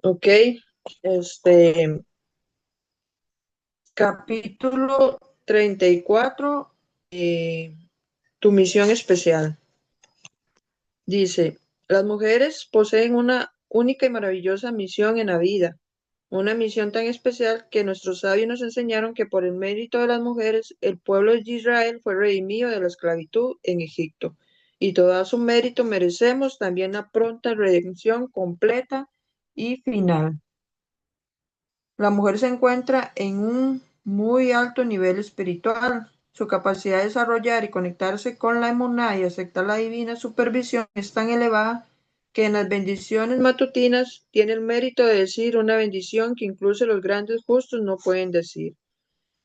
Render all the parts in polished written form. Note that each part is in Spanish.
Ok, este capítulo 34, tu misión especial. Dice, las mujeres poseen una única y maravillosa misión en la vida, una misión tan especial que nuestros sabios nos enseñaron que por el mérito de las mujeres, el pueblo de Israel fue redimido de la esclavitud en Egipto, y todo su mérito merecemos también la pronta redención completa y final. La mujer se encuentra en un muy alto nivel espiritual. Su capacidad de desarrollar y conectarse con la emuná y aceptar la divina supervisión es tan elevada que en las bendiciones matutinas tiene el mérito de decir una bendición que incluso los grandes justos no pueden decir.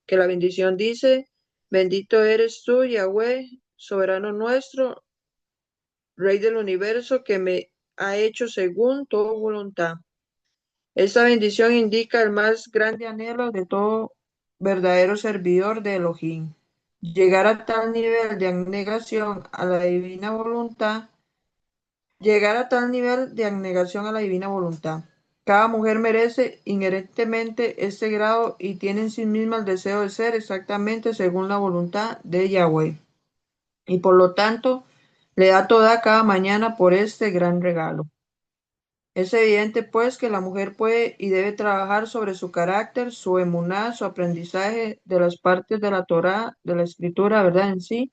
Que la bendición dice, bendito eres tú, Yahweh, soberano nuestro, Rey del universo, que me ha hecho según tu voluntad. Esta bendición indica el más grande anhelo de todo verdadero servidor de Elohim. Llegar a tal nivel de abnegación a la divina voluntad, llegar a tal nivel de abnegación a la divina voluntad. Cada mujer merece inherentemente este grado y tiene en sí misma el deseo de ser exactamente según la voluntad de Yahweh. Y por lo tanto, le da toda cada mañana por este gran regalo. Es evidente, pues, que la mujer puede y debe trabajar sobre su carácter, su emuná, su aprendizaje de las partes de la Torá, de la escritura, ¿verdad? En sí,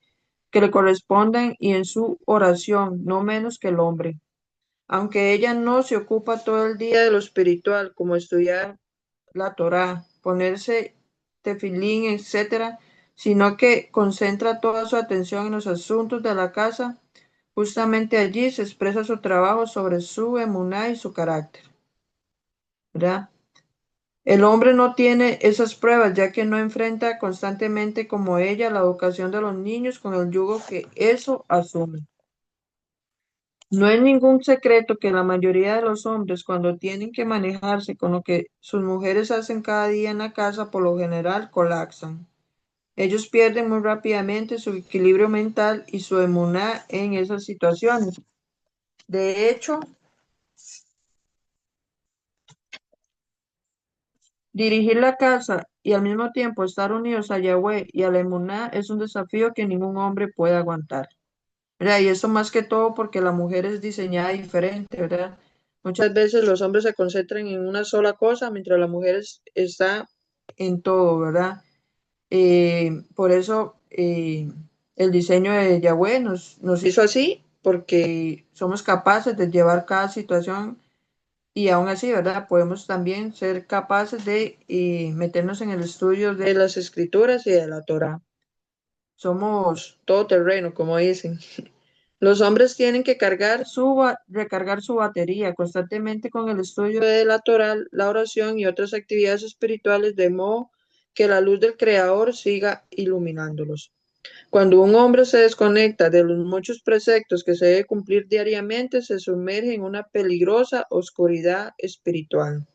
que le corresponden y en su oración, no menos que el hombre. Aunque ella no se ocupa todo el día de lo espiritual, como estudiar la Torá, ponerse tefilín, etcétera, sino que concentra toda su atención en los asuntos de la casa. Justamente allí se expresa su trabajo sobre su emuná y su carácter, ¿verdad? El hombre no tiene esas pruebas, ya que no enfrenta constantemente como ella la educación de los niños con el yugo que eso asume. No es ningún secreto que la mayoría de los hombres, cuando tienen que manejarse con lo que sus mujeres hacen cada día en la casa, por lo general colapsan. Ellos pierden muy rápidamente su equilibrio mental y su emuná en esas situaciones. De hecho, dirigir la casa y al mismo tiempo estar unidos a Yahweh y a la Emuná es un desafío que ningún hombre puede aguantar, ¿verdad? Y eso más que todo porque la mujer es diseñada diferente, ¿verdad? Muchas veces los hombres se concentran en una sola cosa, mientras la mujer está en todo, ¿verdad? Por eso el diseño de Yahweh nos hizo así, porque somos capaces de llevar cada situación y aún así, ¿verdad? Podemos también ser capaces de meternos en el estudio de las escrituras y de la Torá. Somos todoterreno, como dicen. Los hombres tienen que recargar su batería constantemente con el estudio de la Torá, la oración y otras actividades espirituales, de modo que la luz del Creador siga iluminándolos. Cuando un hombre se desconecta de los muchos preceptos que se debe cumplir diariamente, se sumerge en una peligrosa oscuridad espiritual.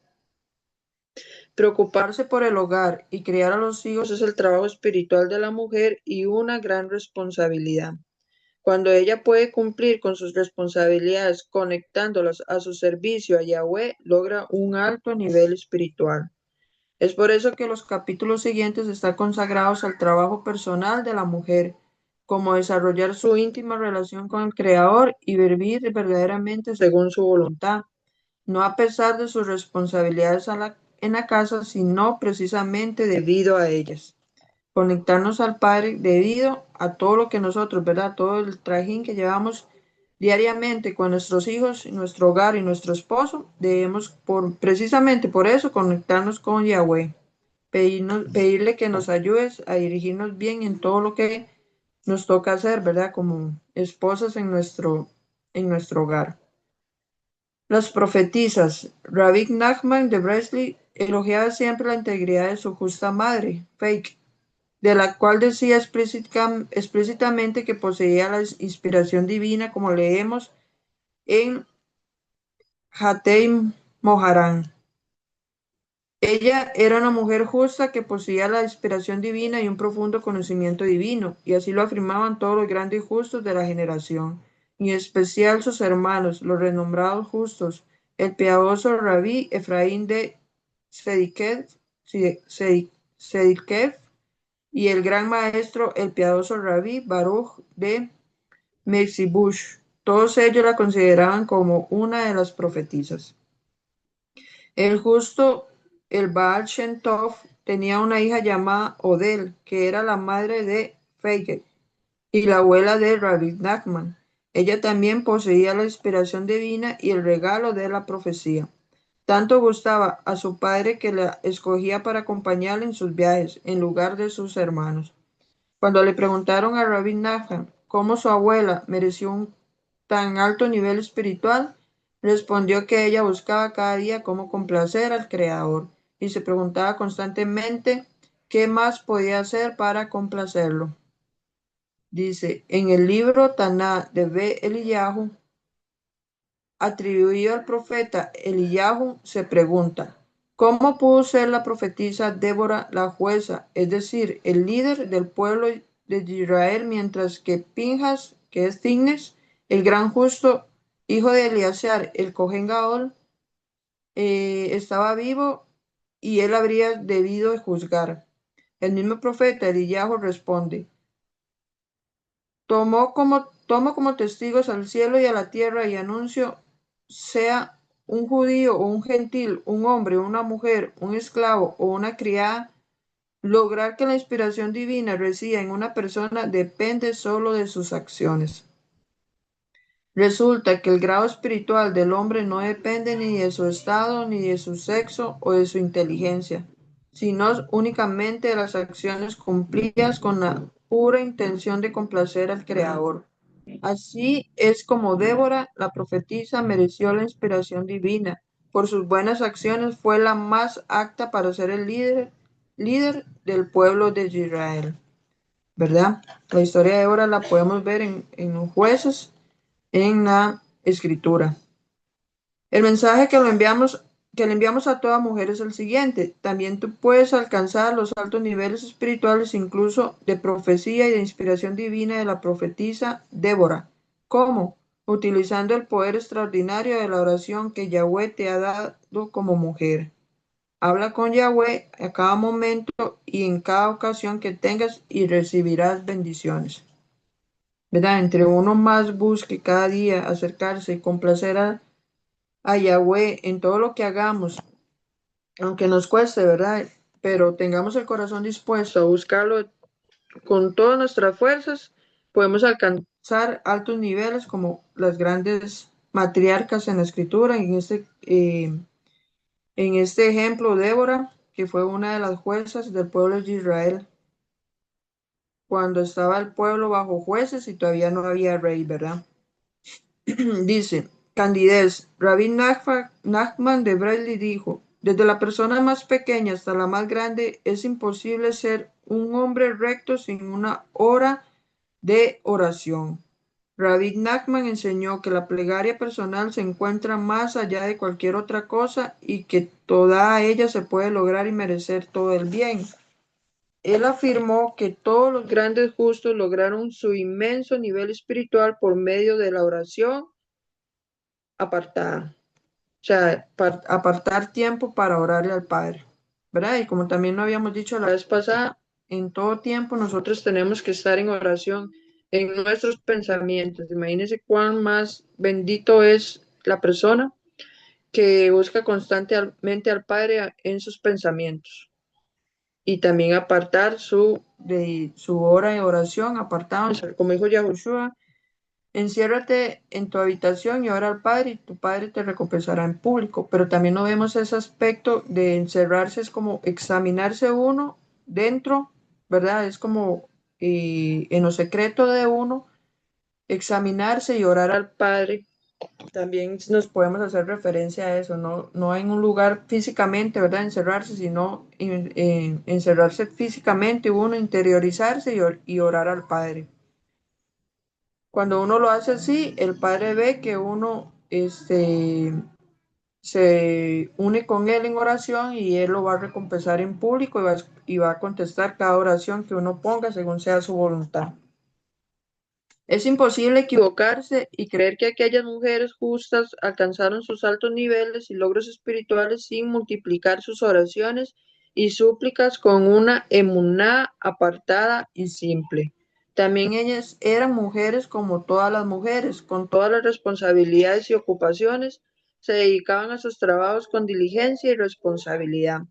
Preocuparse por el hogar y criar a los hijos es el trabajo espiritual de la mujer y una gran responsabilidad. Cuando ella puede cumplir con sus responsabilidades conectándolas a su servicio a Yahweh, logra un alto nivel espiritual. Es por eso que los capítulos siguientes están consagrados al trabajo personal de la mujer, como desarrollar su íntima relación con el Creador y vivir verdaderamente según su voluntad, no a pesar de sus responsabilidades en la casa, sino precisamente debido a ellas. Conectarnos al Padre debido a todo lo que nosotros, ¿verdad? Todo el trajín que llevamos diariamente con nuestros hijos, nuestro hogar y nuestro esposo, debemos precisamente por eso conectarnos con Yahweh, pedirle que nos ayudes a dirigirnos bien en todo lo que nos toca hacer, ¿verdad? Como esposas en nuestro hogar. Las profetisas. Rabbi Nachman de Bresley elogiaba siempre la integridad de su justa madre, Fake, de la cual decía explícitamente que poseía la inspiración divina, como leemos en Hatei Moharán. Ella era una mujer justa que poseía la inspiración divina y un profundo conocimiento divino, y así lo afirmaban todos los grandes y justos de la generación, y en especial sus hermanos, los renombrados justos, el piadoso rabí Efraín de Sedikev, Sedikev, y el gran maestro, el piadoso rabí Baruch de Mexibush. Todos ellos la consideraban como una de las profetisas. El justo, el Baal Shem Tov, tenía una hija llamada Odel, que era la madre de Feige y la abuela de Rabbi Nachman. Ella también poseía la inspiración divina y el regalo de la profecía. Tanto gustaba a su padre que la escogía para acompañarle en sus viajes, en lugar de sus hermanos. Cuando le preguntaron a Rabbi Nachman cómo su abuela mereció un tan alto nivel espiritual, respondió que ella buscaba cada día cómo complacer al Creador y se preguntaba constantemente qué más podía hacer para complacerlo. Dice, en el libro Taná de B. Eliyahu, atribuido al profeta Eliyahu, se pregunta, ¿cómo pudo ser la profetisa Débora la jueza, es decir, el líder del pueblo de Israel, mientras que Pinjas, que es Finnes, el gran justo, hijo de Eleazar, el Cohen Gadol, estaba vivo y él habría debido juzgar? El mismo profeta Eliyahu responde, tomo como testigos al cielo y a la tierra y anuncio, sea un judío o un gentil, un hombre o una mujer, un esclavo o una criada, lograr que la inspiración divina resida en una persona depende solo de sus acciones. Resulta que el grado espiritual del hombre no depende ni de su estado, ni de su sexo o de su inteligencia, sino únicamente de las acciones cumplidas con la pura intención de complacer al Creador. Así es como Débora, la profetisa, mereció la inspiración divina. Por sus buenas acciones fue la más apta para ser el líder del pueblo de Israel, ¿verdad? La historia de Débora la podemos ver en los jueces, en la escritura. El mensaje que le enviamos a toda mujer es el siguiente. También tú puedes alcanzar los altos niveles espirituales, incluso de profecía y de inspiración divina de la profetisa Débora. ¿Cómo? Utilizando el poder extraordinario de la oración que Yahweh te ha dado como mujer. Habla con Yahweh a cada momento y en cada ocasión que tengas y recibirás bendiciones. ¿Verdad? Entre uno más busque cada día acercarse y complacer a Yahweh en todo lo que hagamos, aunque nos cueste, ¿verdad? Pero tengamos el corazón dispuesto a buscarlo con todas nuestras fuerzas, podemos alcanzar altos niveles como las grandes matriarcas en la escritura, en este ejemplo, Débora, que fue una de las juezas del pueblo de Israel, cuando estaba el pueblo bajo jueces y todavía no había rey, ¿verdad? Dice, candidez, Rabbi Nachman de Bradley dijo, desde la persona más pequeña hasta la más grande es imposible ser un hombre recto sin una hora de oración. Rabbi Nachman enseñó que la plegaria personal se encuentra más allá de cualquier otra cosa y que toda ella se puede lograr y merecer todo el bien. Él afirmó que todos los grandes justos lograron su inmenso nivel espiritual por medio de la oración apartada. O sea, apartar tiempo para orarle al Padre, ¿verdad? Y como también lo habíamos dicho la vez pasada, en todo tiempo nosotros tenemos que estar en oración en nuestros pensamientos. Imagínense cuán más bendito es la persona que busca constantemente al Padre en sus pensamientos. Y también apartar de su hora de oración, apartado, como dijo Yahushua, enciérrate en tu habitación y ora al Padre y tu Padre te recompensará en público. Pero también no vemos ese aspecto de encerrarse, es como examinarse uno dentro, ¿verdad? Es como en lo secreto de uno, examinarse y orar al Padre. También nos podemos hacer referencia a eso, no en un lugar físicamente, ¿verdad? Encerrarse, sino encerrarse físicamente, uno interiorizarse y orar al Padre. Cuando uno lo hace así, el Padre ve que uno se une con Él en oración y Él lo va a recompensar en público y va a contestar cada oración que uno ponga según sea su voluntad. Es imposible equivocarse y creer que aquellas mujeres justas alcanzaron sus altos niveles y logros espirituales sin multiplicar sus oraciones y súplicas con una emuná apartada y simple. También ellas eran mujeres como todas las mujeres, con todas las responsabilidades y ocupaciones, se dedicaban a sus trabajos con diligencia y responsabilidad.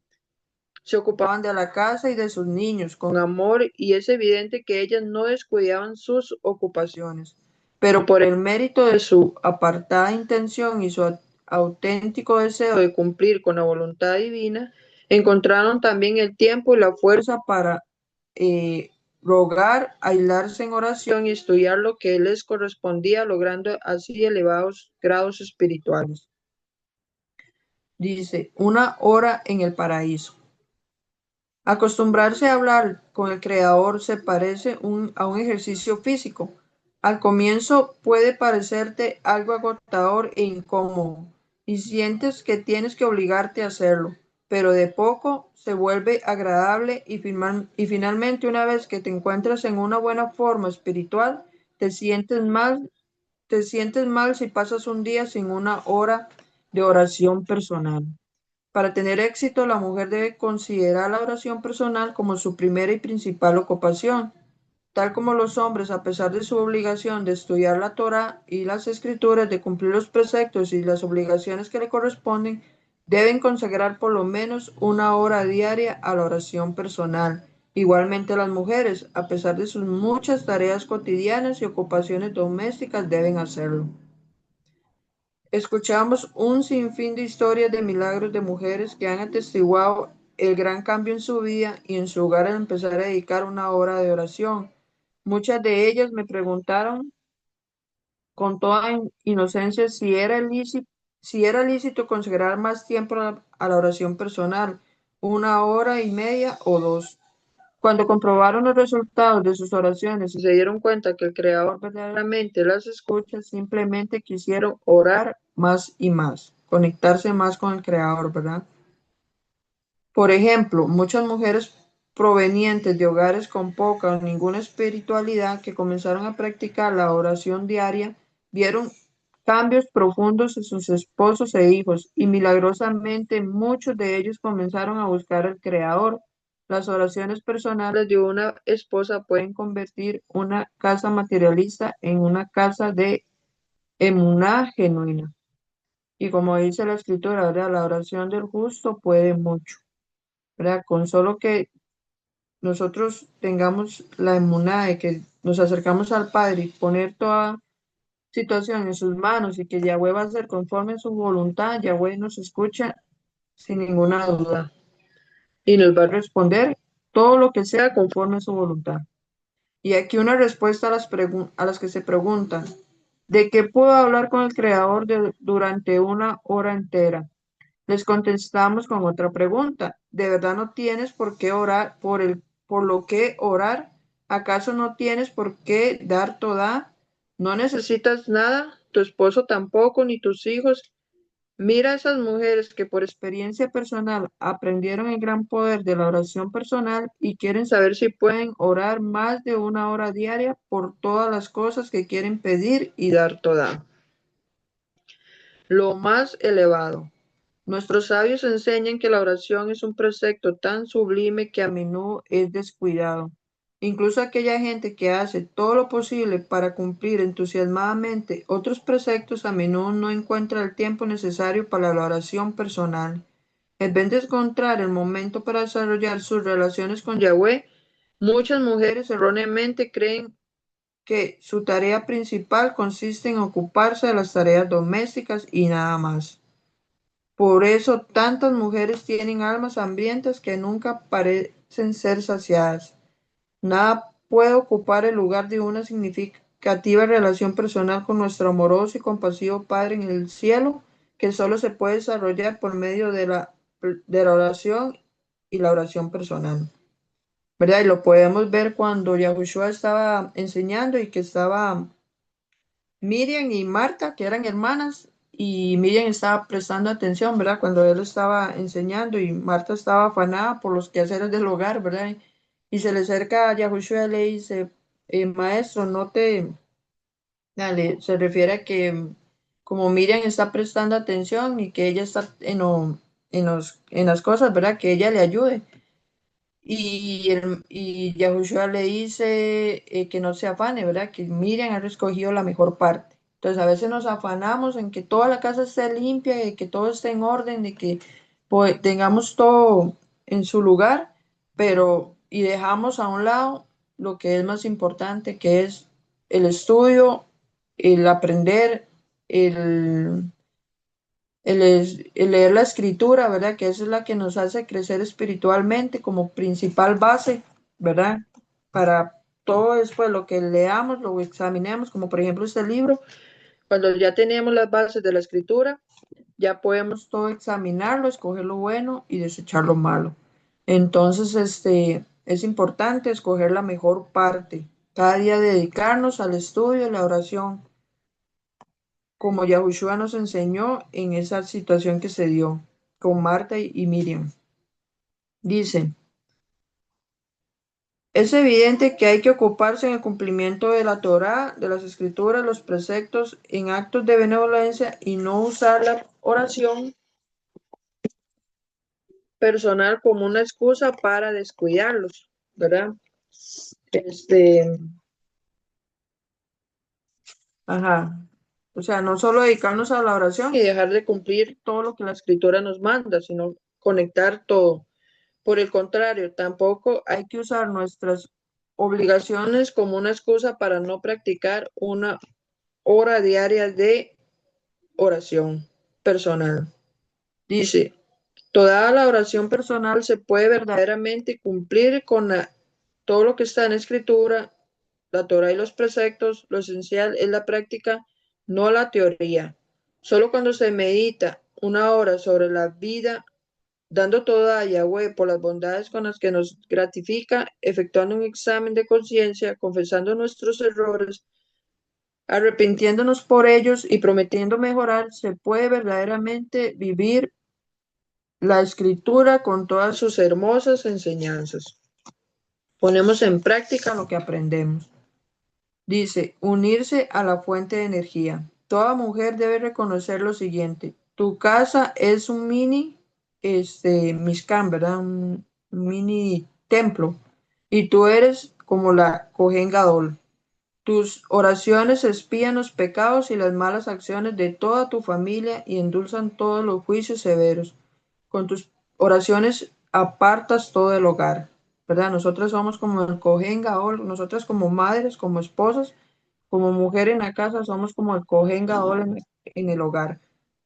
Se ocupaban de la casa y de sus niños con amor y es evidente que ellas no descuidaban sus ocupaciones, pero por el mérito de su apartada intención y su auténtico deseo de cumplir con la voluntad divina, encontraron también el tiempo y la fuerza para eh, rogar, aislarse en oración y estudiar lo que les correspondía, logrando así elevados grados espirituales. Dice, una hora en el paraíso. Acostumbrarse a hablar con el creador se parece a un ejercicio físico. Al comienzo puede parecerte algo agotador e incómodo y sientes que tienes que obligarte a hacerlo, pero de poco se vuelve agradable y finalmente una vez que te encuentras en una buena forma espiritual, te sientes mal, te sientes mal si pasas un día sin una hora de oración personal. Para tener éxito, la mujer debe considerar la oración personal como su primera y principal ocupación, tal como los hombres, a pesar de su obligación de estudiar la Torá y las Escrituras, de cumplir los preceptos y las obligaciones que le corresponden, deben consagrar por lo menos una hora diaria a la oración personal. Igualmente las mujeres, a pesar de sus muchas tareas cotidianas y ocupaciones domésticas, deben hacerlo. Escuchamos un sinfín de historias de milagros de mujeres que han atestiguado el gran cambio en su vida y en su hogar al empezar a dedicar una hora de oración. Muchas de ellas me preguntaron con toda inocencia si era lícito consagrar más tiempo a la oración personal, una hora y media o dos. Cuando comprobaron los resultados de sus oraciones y se dieron cuenta que el Creador verdaderamente las escucha, simplemente quisieron orar más y más, conectarse más con el Creador, ¿verdad? Por ejemplo, muchas mujeres provenientes de hogares con poca o ninguna espiritualidad que comenzaron a practicar la oración diaria vieron cambios profundos en sus esposos e hijos y milagrosamente muchos de ellos comenzaron a buscar al Creador. Las oraciones personales de una esposa pueden convertir una casa materialista en una casa de emuná genuina. Y como dice la escritura, ¿verdad? La oración del justo puede mucho. ¿Verdad? Con solo que nosotros tengamos la emuná de que nos acercamos al Padre y poner toda situación en sus manos y que Yahweh va a ser conforme a su voluntad, Yahweh nos escucha sin ninguna duda y nos va a responder todo lo que sea conforme a su voluntad. Y aquí una respuesta a a las que se preguntan, ¿de qué puedo hablar con el Creador durante una hora entera? Les contestamos con otra pregunta. ¿De verdad no tienes por qué orar por lo que orar? ¿Acaso no tienes por qué dar toda? ¿No necesitas nada? Tu esposo tampoco, ni tus hijos. Mira a esas mujeres que por experiencia personal aprendieron el gran poder de la oración personal y quieren saber si pueden orar más de una hora diaria por todas las cosas que quieren pedir y dar toda. Lo más elevado. Nuestros sabios enseñan que la oración es un precepto tan sublime que a menudo es descuidado. Incluso aquella gente que hace todo lo posible para cumplir entusiasmadamente otros preceptos a menudo no encuentra el tiempo necesario para la oración personal. En vez de encontrar el momento para desarrollar sus relaciones con Yahweh, muchas mujeres erróneamente creen que su tarea principal consiste en ocuparse de las tareas domésticas y nada más. Por eso tantas mujeres tienen almas hambrientas que nunca parecen ser saciadas. Nada puede ocupar el lugar de una significativa relación personal con nuestro amoroso y compasivo Padre en el cielo, que solo se puede desarrollar por medio de la oración y la oración personal. ¿Verdad? Y lo podemos ver cuando Yahushua estaba enseñando y que estaba Miriam y Marta, que eran hermanas, y Miriam estaba prestando atención, ¿verdad? Cuando él estaba enseñando y Marta estaba afanada por los quehaceres del hogar, ¿verdad? Y se le acerca a Yahushua y le dice, maestro, Dale, se refiere a que como Miriam está prestando atención y que ella está en las cosas, ¿verdad? Que ella le ayude. Y Yahushua le dice que no se afane, ¿verdad? Que Miriam ha escogido la mejor parte. Entonces a veces nos afanamos en que toda la casa esté limpia, y que todo esté en orden, de que pues, tengamos todo en su lugar, pero y dejamos a un lado lo que es más importante, que es el estudio, el aprender, el el leer la escritura, ¿verdad? Que esa es la que nos hace crecer espiritualmente como principal base, ¿verdad? Para todo después lo que leamos, lo examinemos, como por ejemplo este libro, cuando ya tenemos las bases de la escritura, ya podemos todo examinarlo, escoger lo bueno y desechar lo malo. Entonces, es importante escoger la mejor parte, cada día dedicarnos al estudio y la oración como Yahushua nos enseñó en esa situación que se dio con Marta y Miriam. Dice, es evidente que hay que ocuparse en el cumplimiento de la Torá, de las escrituras, los preceptos, en actos de benevolencia y no usar la oración personal como una excusa para descuidarlos, ¿verdad? Este, ajá. O sea, no solo dedicarnos a la oración y dejar de cumplir todo lo que la escritura nos manda, sino conectar todo. Por el contrario, tampoco hay que usar nuestras obligaciones como una excusa para no practicar una hora diaria de oración personal. Dice, toda la oración personal se puede verdaderamente cumplir con todo lo que está en la escritura, la Torah y los preceptos. Lo esencial es la práctica, no la teoría. Solo cuando se medita una hora sobre la vida dando toda a Yahweh por las bondades con las que nos gratifica, efectuando un examen de conciencia, confesando nuestros errores, arrepintiéndonos por ellos y prometiendo mejorar, se puede verdaderamente vivir la escritura con todas sus hermosas enseñanzas. Ponemos en práctica lo que aprendemos. Dice, unirse a la fuente de energía. Toda mujer debe reconocer lo siguiente. Tu casa es un mini, Mishkan, ¿verdad? Un mini templo. Y tú eres como la Cohen Gadol. Tus oraciones espían los pecados y las malas acciones de toda tu familia y endulzan todos los juicios severos. Con tus oraciones apartas todo el hogar, ¿verdad? Nosotros somos como el Cohen Gadol, nosotras como madres, como esposas, como mujer en la casa, somos como el Cohen Gadol en el hogar,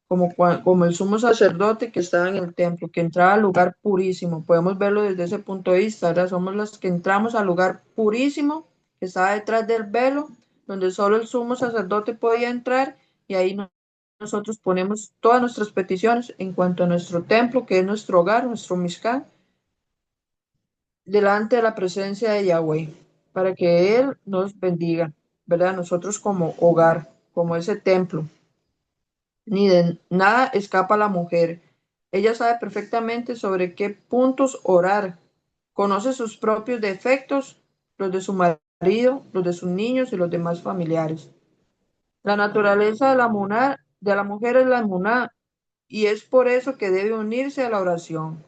como el sumo sacerdote que estaba en el templo, que entraba al lugar purísimo. Podemos verlo desde ese punto de vista, ¿verdad? Somos las que entramos al lugar purísimo, que estaba detrás del velo, donde solo el sumo sacerdote podía entrar, y ahí nosotros ponemos todas nuestras peticiones en cuanto a nuestro templo, que es nuestro hogar, nuestro Mishkan, delante de la presencia de Yahweh, para que Él nos bendiga, ¿verdad? Nosotros como hogar, como ese templo. Ni de nada escapa la mujer. Ella sabe perfectamente sobre qué puntos orar. Conoce sus propios defectos, los de su marido, los de sus niños y los demás familiares. La naturaleza de la mujer es la emuná, y es por eso que debe unirse a la oración.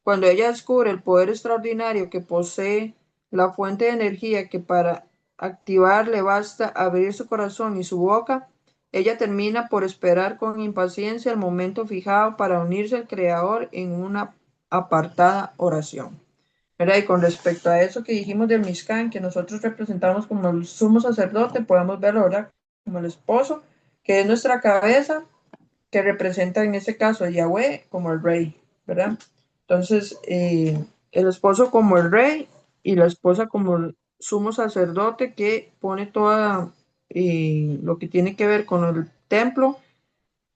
Cuando ella descubre el poder extraordinario que posee la fuente de energía que para activar le basta abrir su corazón y su boca, ella termina por esperar con impaciencia el momento fijado para unirse al Creador en una apartada oración. ¿Verdad? Y con respecto a eso que dijimos del Mishkan, que nosotros representamos como el sumo sacerdote, podemos verlo, ¿verdad? Como el esposo, que es nuestra cabeza, que representa en este caso a Yahweh como el rey, ¿verdad? Entonces, el esposo como el rey y la esposa como el sumo sacerdote que pone toda lo que tiene que ver con el templo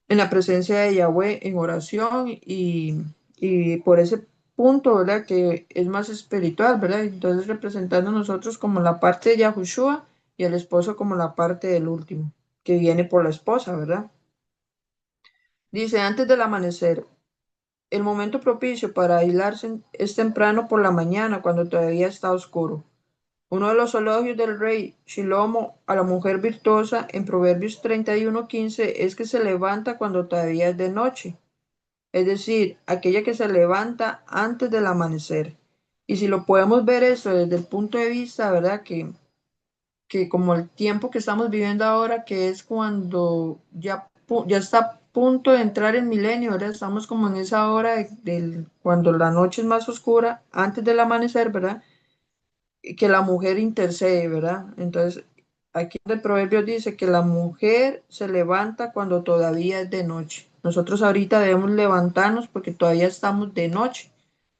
en la presencia de Yahweh en oración y por ese punto, ¿verdad? Que es más espiritual, ¿verdad? Entonces representando a nosotros como la parte de Yahushua y el esposo como la parte del último, que viene por la esposa, ¿verdad? Dice, antes del amanecer, el momento propicio para aislarse es temprano por la mañana, cuando todavía está oscuro. Uno de los elogios del rey Shilomo a la mujer virtuosa en Proverbios 31:15 es que se levanta cuando todavía es de noche, es decir, aquella que se levanta antes del amanecer. Y si lo podemos ver eso desde el punto de vista, ¿verdad? Que como el tiempo que estamos viviendo ahora, que es cuando ya está a punto de entrar el milenio, ¿verdad? Estamos como en esa hora cuando la noche es más oscura, antes del amanecer, ¿verdad? Y que la mujer intercede, ¿verdad? Entonces, aquí en el proverbio dice que la mujer se levanta cuando todavía es de noche. Nosotros ahorita debemos levantarnos porque todavía estamos de noche.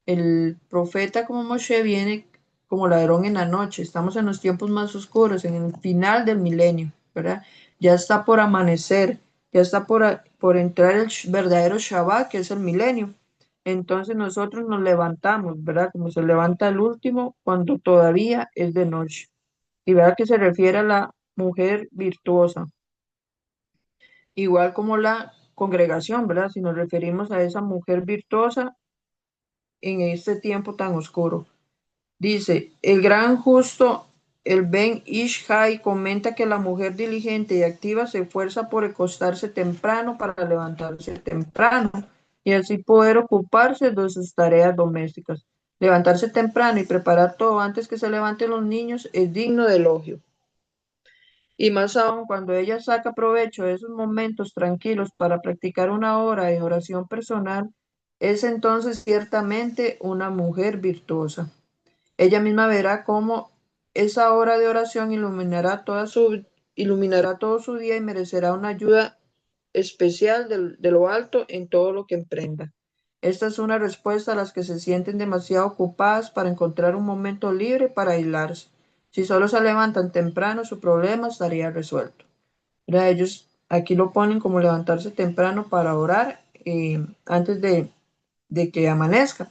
El profeta como Moshe viene como ladrón en la noche. Estamos en los tiempos más oscuros, en el final del milenio, ¿verdad? Ya está por amanecer, ya está por entrar el verdadero Shabbat, que es el milenio. Entonces nosotros nos levantamos, ¿verdad? Como se levanta el último cuando todavía es de noche. Y verdad que se refiere a la mujer virtuosa, igual como la congregación, ¿verdad? Si nos referimos a esa mujer virtuosa en este tiempo tan oscuro. Dice, el gran justo, el Ben Ishai, comenta que la mujer diligente y activa se esfuerza por acostarse temprano para levantarse temprano y así poder ocuparse de sus tareas domésticas. Levantarse temprano y preparar todo antes que se levanten los niños es digno de elogio. Y más aún cuando ella saca provecho de esos momentos tranquilos para practicar una hora de oración personal, es entonces ciertamente una mujer virtuosa. Ella misma verá cómo esa hora de oración iluminará todo su día y merecerá una ayuda especial de lo alto en todo lo que emprenda. Esta es una respuesta a las que se sienten demasiado ocupadas para encontrar un momento libre para aislarse. Si solo se levantan temprano, su problema estaría resuelto. ¿Verdad? Ellos aquí lo ponen como levantarse temprano para orar antes de que amanezca.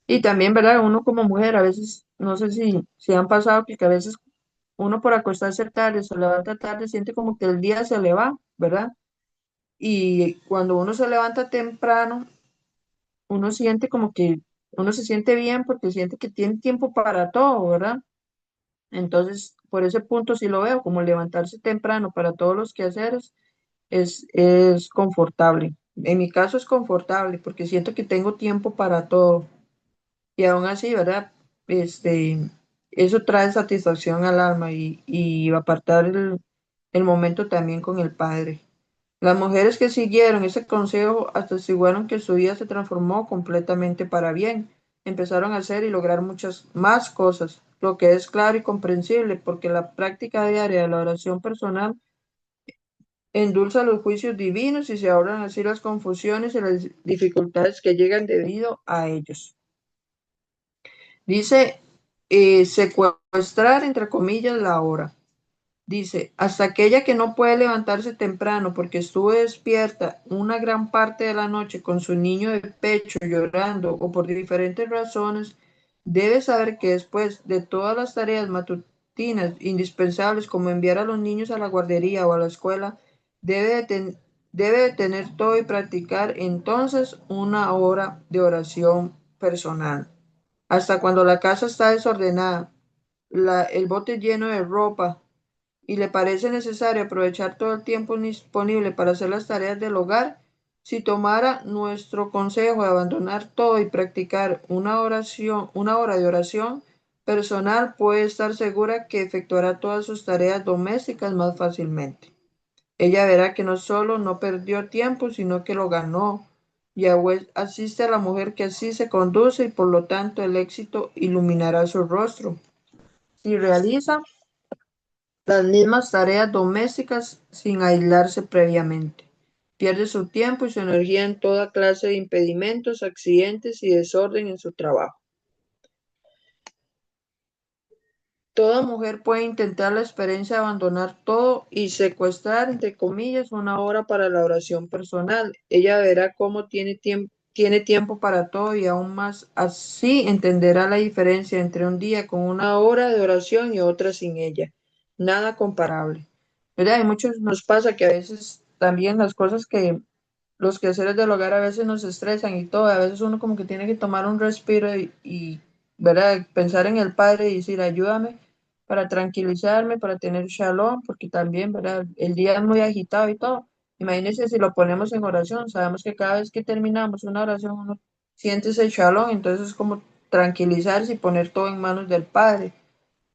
Y también, ¿verdad? Uno como mujer, a veces, no sé si han pasado que a veces uno por acostarse tarde, se levanta tarde, siente como que el día se le va, ¿verdad? Y cuando uno se levanta temprano, uno siente como que uno se siente bien porque siente que tiene tiempo para todo, ¿verdad? Entonces, por ese punto sí lo veo, como levantarse temprano para todos los quehaceres es confortable. En mi caso es confortable porque siento que tengo tiempo para todo. Y aún así, ¿verdad? Este, eso trae satisfacción al alma y apartar el momento también con el Padre. Las mujeres que siguieron ese consejo atestiguaron que su vida se transformó completamente para bien. Empezaron a hacer y lograr muchas más cosas, lo que es claro y comprensible, porque la práctica diaria de la oración personal endulza los juicios divinos y se ahorran así las confusiones y las dificultades que llegan debido a ellos. Dice secuestrar, entre comillas, la hora. Dice, hasta aquella que no puede levantarse temprano porque estuvo despierta una gran parte de la noche con su niño de pecho llorando o por diferentes razones, debe saber que después de todas las tareas matutinas indispensables como enviar a los niños a la guardería o a la escuela, debe de, debe de tener todo y practicar entonces una hora de oración personal. Hasta cuando la casa está desordenada, el bote lleno de ropa y le parece necesario aprovechar todo el tiempo disponible para hacer las tareas del hogar, si tomara nuestro consejo de abandonar todo y practicar una hora de oración personal, puede estar segura que efectuará todas sus tareas domésticas más fácilmente. Ella verá que no solo no perdió tiempo, sino que lo ganó. Yahweh asiste a la mujer que así se conduce y por lo tanto el éxito iluminará su rostro. Si realiza las mismas tareas domésticas sin aislarse previamente. Pierde su tiempo y su energía en toda clase de impedimentos, accidentes y desorden en su trabajo. Toda mujer puede intentar la experiencia de abandonar todo y secuestrar, entre comillas, una hora para la oración personal. Ella verá cómo tiene tiempo para todo y aún más así entenderá la diferencia entre un día con una hora de oración y otra sin ella. Nada comparable. ¿Verdad? Y muchos nos pasa que a veces también las cosas que los quehaceres del hogar a veces nos estresan y todo. A veces uno como que tiene que tomar un respiro ¿verdad? Pensar en el Padre y decir, ayúdame para tranquilizarme, para tener shalom, porque también, ¿verdad? El día es muy agitado y todo. Imagínense si lo ponemos en oración, sabemos que cada vez que terminamos una oración uno siente ese shalom, entonces es como tranquilizarse y poner todo en manos del Padre.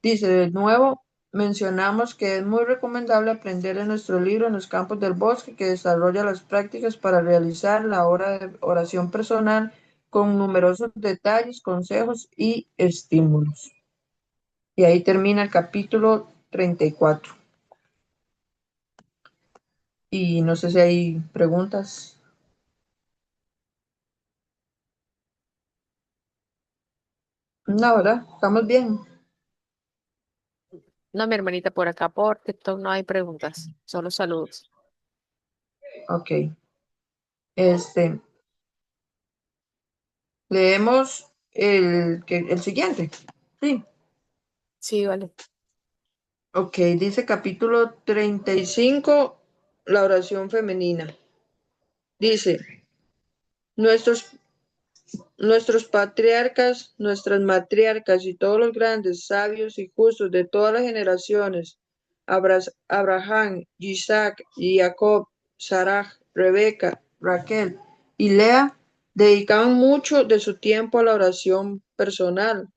Dice, de nuevo, mencionamos que es muy recomendable aprender en nuestro libro En los campos del bosque, que desarrolla las prácticas para realizar la hora de oración personal con numerosos detalles, consejos y estímulos. Y ahí termina el capítulo 34. Y no sé si hay preguntas. No, ¿verdad? Estamos bien. No, mi hermanita, por acá por TikTok no hay preguntas, solo saludos. Ok. Este, leemos el siguiente. Sí. Sí, vale. Ok, dice capítulo 35, la oración femenina. Dice, nuestros, nuestros patriarcas, nuestras matriarcas y todos los grandes sabios y justos de todas las generaciones, Abraham, Isaac, Jacob, Sarah, Rebeca, Raquel y Lea, dedicaban mucho de su tiempo a la oración personal.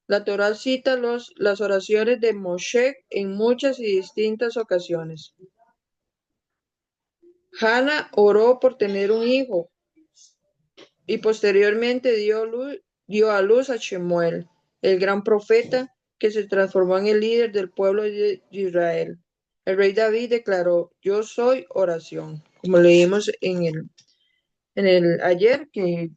La Torá cita las oraciones de Moshe en muchas y distintas ocasiones. Hannah oró por tener un hijo y posteriormente dio a luz a Shemuel, el gran profeta que se transformó en el líder del pueblo de Israel. El rey David declaró, yo soy oración, como leímos en el ayer, que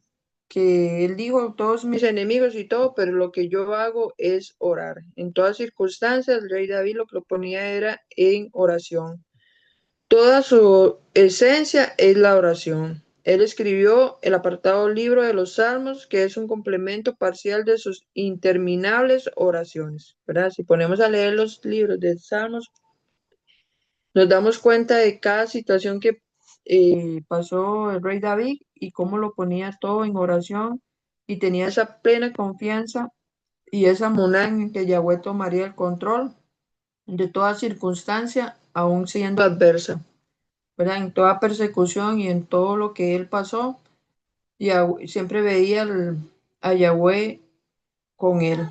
él dijo, todos mis enemigos y todo, pero lo que yo hago es orar. En todas circunstancias, el rey David lo que lo ponía era en oración. Toda su esencia es la oración. Él escribió el apartado libro de los Salmos, que es un complemento parcial de sus interminables oraciones, ¿verdad? Si ponemos a leer los libros de Salmos, nos damos cuenta de cada situación que pasó el rey David y cómo lo ponía todo en oración y tenía esa plena confianza y esa moneda en que Yahweh tomaría el control de toda circunstancia, aun siendo adversa, ¿verdad? En toda persecución y en todo lo que él pasó, siempre veía a Yahweh con él.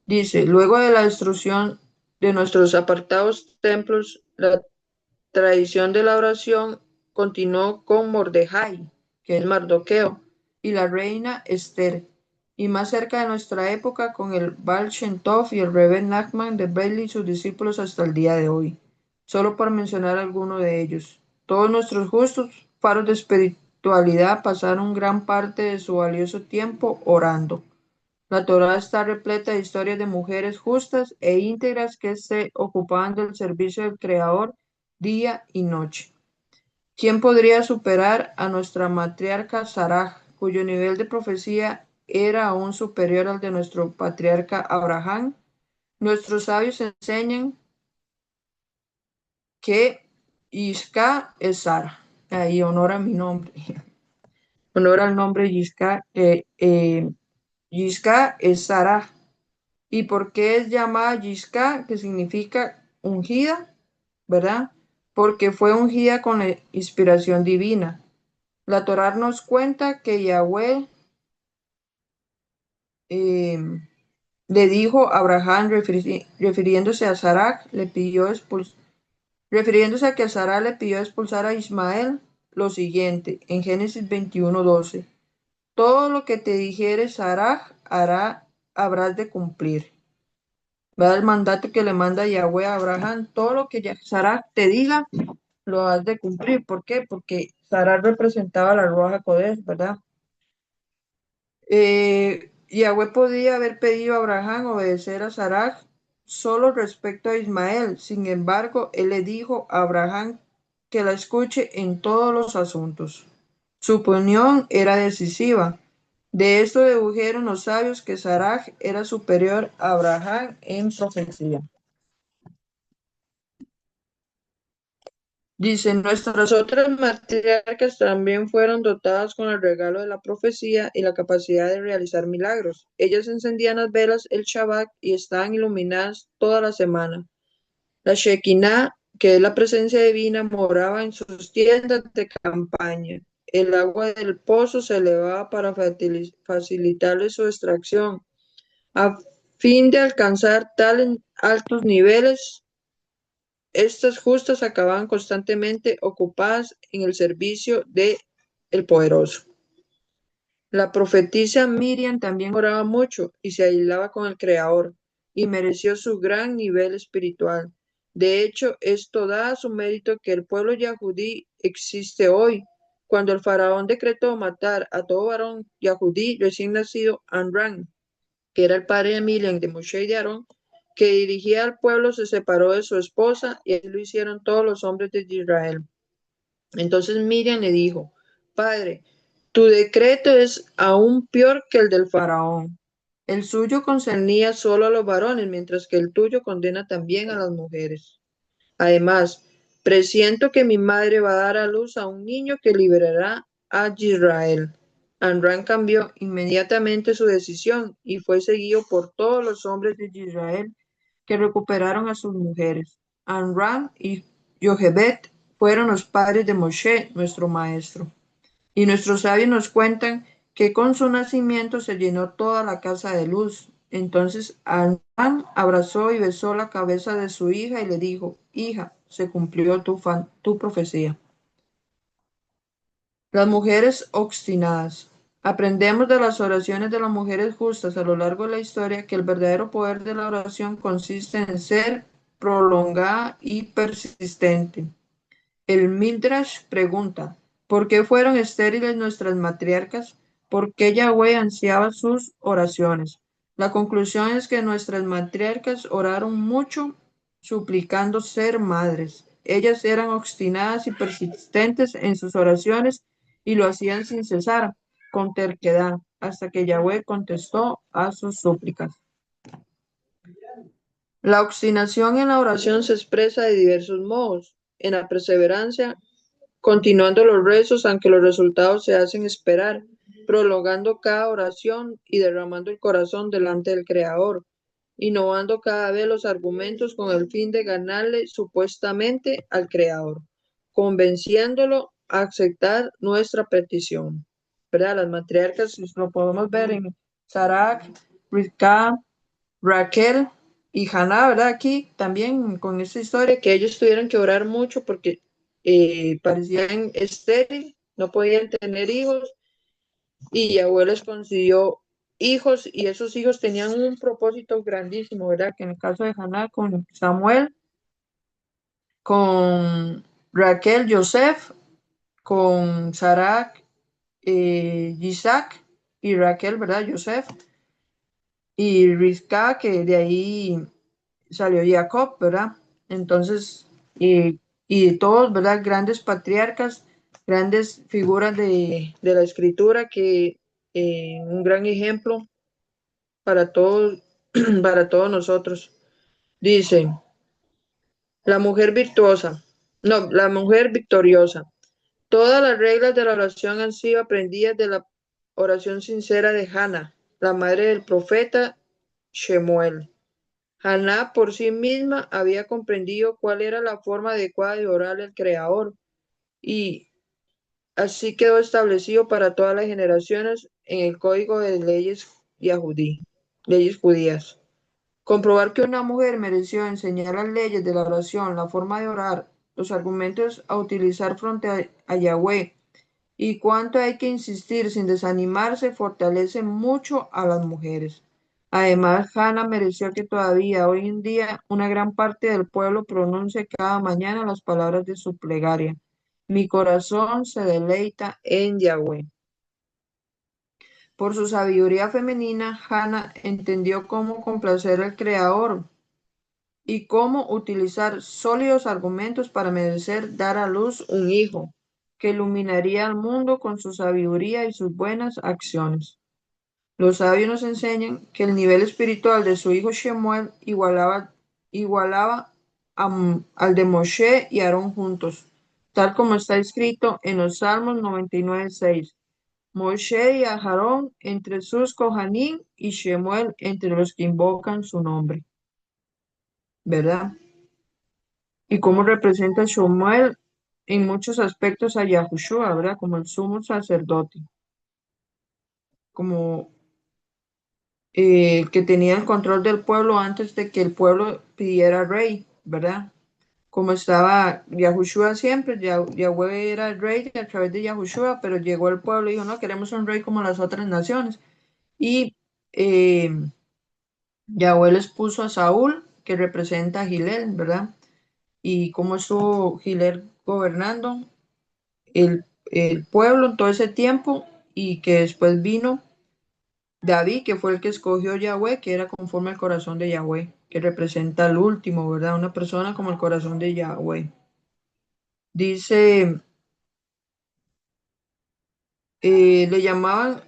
Dice, luego de la destrucción de nuestros apartados templos, la tradición de la oración continuó con Mordejai, que es Mardoqueo, y la reina Esther, y más cerca de nuestra época con el Baal Shem Tov y el Rebbe Nachman de Bresli y sus discípulos hasta el día de hoy, solo por mencionar alguno de ellos. Todos nuestros justos faros de espiritualidad pasaron gran parte de su valioso tiempo orando. La Torá está repleta de historias de mujeres justas e íntegras que se ocupaban del servicio del Creador día y noche. ¿Quién podría superar a nuestra matriarca Sarah, cuyo nivel de profecía era aún superior al de nuestro patriarca Abraham? Nuestros sabios enseñan que Isca es Sara. Ahí honora mi nombre. Honora al nombre Yisca. Yisca es Sara. ¿Y por qué es llamada Yisca, que significa ungida? ¿Verdad? Porque fue ungida con la inspiración divina. La Torá nos cuenta que Yahweh eh, le dijo a Abraham, refiriéndose a Sarai, refiriéndose a que Sarai le pidió expulsar a Ismael, lo siguiente, en Génesis 21:12. Todo lo que te dijere Sarai, habrás de cumplir. Va el mandato que le manda Yahweh a Abraham, todo lo que Sarai te diga, lo has de cumplir. ¿Por qué? Porque Sarai representaba la Ruach HaKodesh, ¿verdad? Yahweh podía haber pedido a Abraham obedecer a Sarai solo respecto a Ismael. Sin embargo, él le dijo a Abraham que la escuche en todos los asuntos. Su opinión era decisiva. De esto dedujeron los sabios que Sarai era superior a Abraham en profecía. Dice, nuestras otras matriarcas también fueron dotadas con el regalo de la profecía y la capacidad de realizar milagros. Ellas encendían las velas el Shabbat y estaban iluminadas toda la semana. La Shekinah, que es la presencia divina, moraba en sus tiendas de campaña. El agua del pozo se elevaba para facilitarle su extracción. A fin de alcanzar tales altos niveles, estas justas acababan constantemente ocupadas en el servicio de el poderoso. La profetisa Miriam también oraba mucho y se aislaba con el Creador, y mereció su gran nivel espiritual. De hecho, esto da a su mérito que el pueblo yahudí existe hoy. Cuando el faraón decretó matar a todo varón yahudí recién nacido, Amram, que era el padre de Miriam, de Moshe y de Aarón, que dirigía al pueblo, se separó de su esposa y así lo hicieron todos los hombres de Israel. Entonces Miriam le dijo, Padre, tu decreto es aún peor que el del faraón. El suyo concernía solo a los varones, mientras que el tuyo condena también a las mujeres. Además, presiento que mi madre va a dar a luz a un niño que liberará a Israel. Amram cambió inmediatamente su decisión y fue seguido por todos los hombres de Israel que recuperaron a sus mujeres. Amram y Jochebed fueron los padres de Moshe, nuestro maestro. Y nuestros sabios nos cuentan que con su nacimiento se llenó toda la casa de luz. Entonces Amram abrazó y besó la cabeza de su hija y le dijo, hija, se cumplió tu profecía. Las mujeres obstinadas. Aprendemos de las oraciones de las mujeres justas a lo largo de la historia que el verdadero poder de la oración consiste en ser prolongada y persistente. El Midrash pregunta, ¿por qué fueron estériles nuestras matriarcas? ¿Por qué Yahweh ansiaba sus oraciones? La conclusión es que nuestras matriarcas oraron mucho suplicando ser madres. Ellas eran obstinadas y persistentes en sus oraciones y lo hacían sin cesar, con terquedad, hasta que Yahweh contestó a sus súplicas. La obstinación en la oración se expresa de diversos modos. En la perseverancia, continuando los rezos aunque los resultados se hacen esperar, prolongando cada oración y derramando el corazón delante del Creador, innovando cada vez los argumentos con el fin de ganarle supuestamente al Creador, convenciéndolo a aceptar nuestra petición. ¿Verdad? Las matriarcas lo podemos ver en Sarak, Rivka, Raquel y Hannah, ¿verdad? Aquí también con esta historia que ellos tuvieron que orar mucho porque parecían estériles, no podían tener hijos y Yahweh les concedió hijos y esos hijos tenían un propósito grandísimo, ¿verdad? Que en el caso de Hannah con Samuel, con Raquel, Joseph, con Sarak, Isaac y Raquel, ¿verdad? Joseph y Rizka, que de ahí salió Jacob, ¿verdad? Entonces, y de todos, ¿verdad? Grandes patriarcas, grandes figuras de la escritura que un gran ejemplo para todos, para todos nosotros. Dice, la mujer virtuosa, no, la mujer victoriosa. Todas las reglas de la oración han sido aprendidas de la oración sincera de Hannah, la madre del profeta Shemuel. Haná por sí misma había comprendido cuál era la forma adecuada de orar al Creador y así quedó establecido para todas las generaciones en el Código de Leyes Yahudí, leyes judías. Comprobar que una mujer mereció enseñar las leyes de la oración, la forma de orar, los argumentos a utilizar frente a Yahweh y cuánto hay que insistir sin desanimarse fortalece mucho a las mujeres. Además, Hannah mereció que todavía hoy en día una gran parte del pueblo pronuncie cada mañana las palabras de su plegaria. Mi corazón se deleita en Yahweh. Por su sabiduría femenina, Hannah entendió cómo complacer al Creador y cómo utilizar sólidos argumentos para merecer dar a luz un hijo que iluminaría al mundo con su sabiduría y sus buenas acciones. Los sabios nos enseñan que el nivel espiritual de su hijo Shemuel igualaba al de Moshe y Aarón juntos. tal como está escrito en los Salmos 99:6. Moshe y Aarón entre sus Kohanim y Shemuel entre los que invocan su nombre, ¿verdad? Y cómo representa Shemuel en muchos aspectos a Yahushua, ¿verdad? Como el sumo sacerdote, como que tenía el control del pueblo antes de que el pueblo pidiera rey, ¿verdad? Como estaba Yahushua siempre, Yahweh era el rey a través de Yahushua, pero llegó el pueblo y dijo, no, queremos un rey como las otras naciones. Y eh, Yahweh les puso a Saúl, que representa a Gilel, ¿verdad? Y cómo estuvo Gilel gobernando el pueblo en todo ese tiempo y que después vino David, que fue el que escogió Yahweh, que era conforme al corazón de Yahweh, que representa al último, ¿verdad? Una persona como el corazón de Yahweh. Dice, le llamaban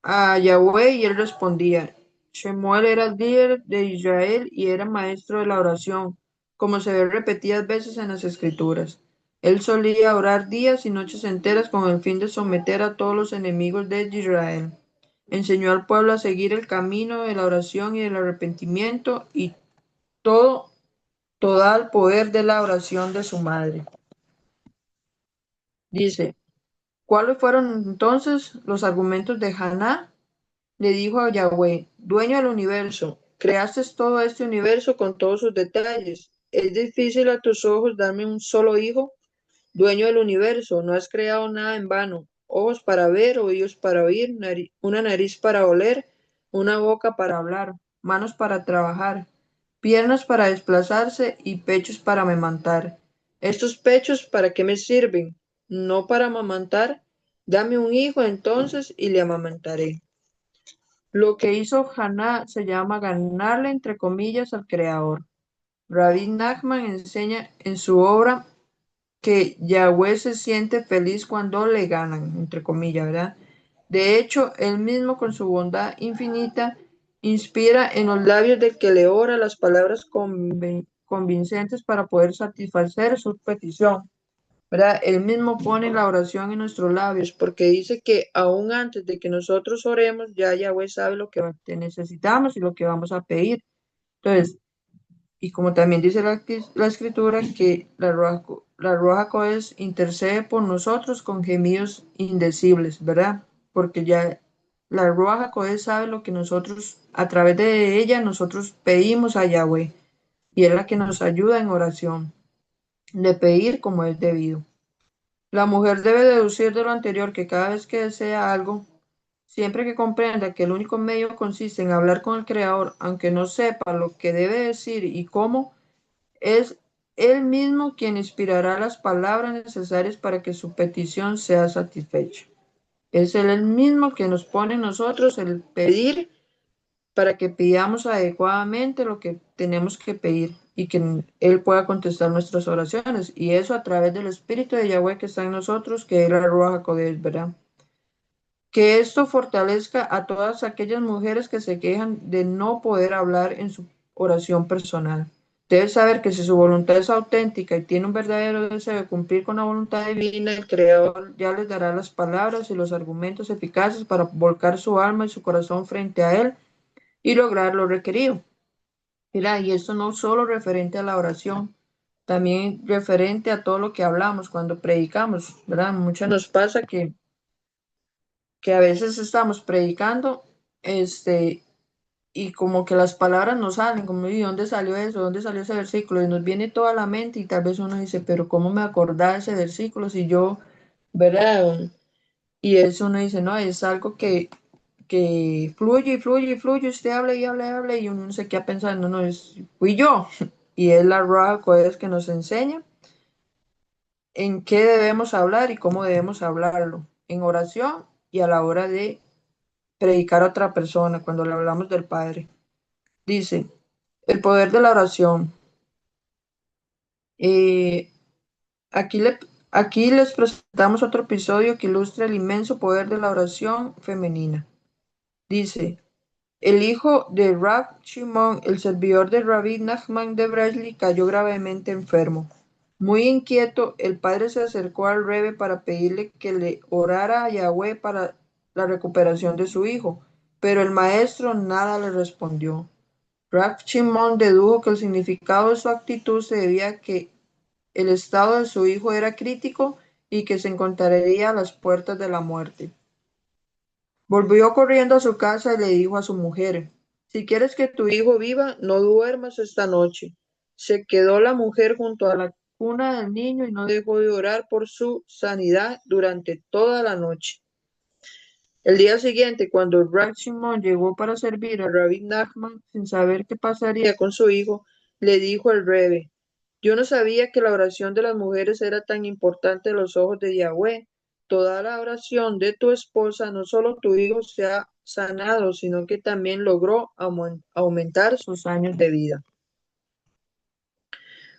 a Yahweh y él respondía. Shemuel era el líder de Israel y era maestro de la oración, como se ve repetidas veces en las escrituras. Él solía orar días y noches enteras con el fin de someter a todos los enemigos de Israel. Enseñó al pueblo a seguir el camino de la oración y del arrepentimiento y todo, todo el poder de la oración de su madre. Dice, ¿cuáles fueron entonces los argumentos de Haná? Le dijo a Yahweh, dueño del universo, creaste todo este universo con todos sus detalles. ¿Es difícil a tus ojos darme un solo hijo? Dueño del universo, no has creado nada en vano. Ojos para ver, oídos para oír, una nariz para oler, una boca para hablar, manos para trabajar, piernas para desplazarse y pechos para amamantar. ¿Estos pechos para qué me sirven? No para amamantar. Dame un hijo entonces y le amamantaré. Lo que hizo Haná se llama ganarle entre comillas al Creador. Rabbi Nachman enseña en su obra que Yahweh se siente feliz cuando le ganan, entre comillas, ¿verdad? De hecho, él mismo con su bondad infinita inspira en los labios del que le ora las palabras convincentes para poder satisfacer su petición. ¿Verdad? Él mismo pone la oración en nuestros labios porque dice que aún antes de que nosotros oremos, ya Yahweh sabe lo que necesitamos y lo que vamos a pedir. Entonces, y como también dice la escritura, que la Ruach Codes intercede por nosotros con gemidos indecibles, ¿verdad? Porque ya la Ruach Codes sabe lo que nosotros, a través de ella, nosotros pedimos a Yahweh y es la que nos ayuda en oración, de pedir como es debido. La mujer debe deducir de lo anterior que cada vez que desea algo, siempre que comprenda que el único medio consiste en hablar con el Creador, aunque no sepa lo que debe decir y cómo, es Él mismo quien inspirará las palabras necesarias para que su petición sea satisfecha. Es Él mismo quien nos pone en nosotros el pedir para que pidamos adecuadamente lo que tenemos que pedir y que Él pueda contestar nuestras oraciones. Y eso a través del Espíritu de Yahweh que está en nosotros, que es la Ruach HaKodesh, ¿verdad? Que esto fortalezca a todas aquellas mujeres que se quejan de no poder hablar en su oración personal. Debes saber que si su voluntad es auténtica y tiene un verdadero deseo de cumplir con la voluntad divina, el Creador ya les dará las palabras y los argumentos eficaces para volcar su alma y su corazón frente a Él y lograr lo requerido. Mira, y esto no solo referente a la oración, también referente a todo lo que hablamos cuando predicamos, ¿verdad? Mucho nos pasa que a veces estamos predicando, y como que las palabras no salen, como, ¿y dónde salió eso? ¿Dónde salió ese versículo? Y nos viene toda la mente y tal vez uno dice, pero ¿cómo me acordaba de ese versículo si yo, ¿verdad? Y eso uno dice, no, es algo que fluye y fluye y fluye, usted habla y habla y habla y uno no se queda pensando, no, fui yo. Y es la Ruach Kodesh que nos enseña en qué debemos hablar y cómo debemos hablarlo, en oración y a la hora de predicar a otra persona, cuando le hablamos del Padre. Dice, el poder de la oración. Eh, aquí, aquí les presentamos otro episodio que ilustra el inmenso poder de la oración femenina. Dice, el hijo de Rab Shimon, el servidor de Rabbi Nachman de Bresley, cayó gravemente enfermo. Muy inquieto, el padre se acercó al Rebbe para pedirle que le orara a Yahweh para la recuperación de su hijo, pero el maestro nada le respondió. Rav Shimon dedujo que el significado de su actitud se debía a que el estado de su hijo era crítico y que se encontraría a las puertas de la muerte. Volvió corriendo a su casa y le dijo a su mujer, si quieres que tu hijo viva, no duermas esta noche. Se quedó la mujer junto a la cuna del niño y no dejó de orar por su sanidad durante toda la noche. El día siguiente, cuando Rav Shimon llegó para servir a Rabbi Nachman, sin saber qué pasaría con su hijo, le dijo al Rebbe, yo no sabía que la oración de las mujeres era tan importante a los ojos de Yahweh. Toda la oración de tu esposa, no solo tu hijo se ha sanado, sino que también logró aumentar sus años de vida.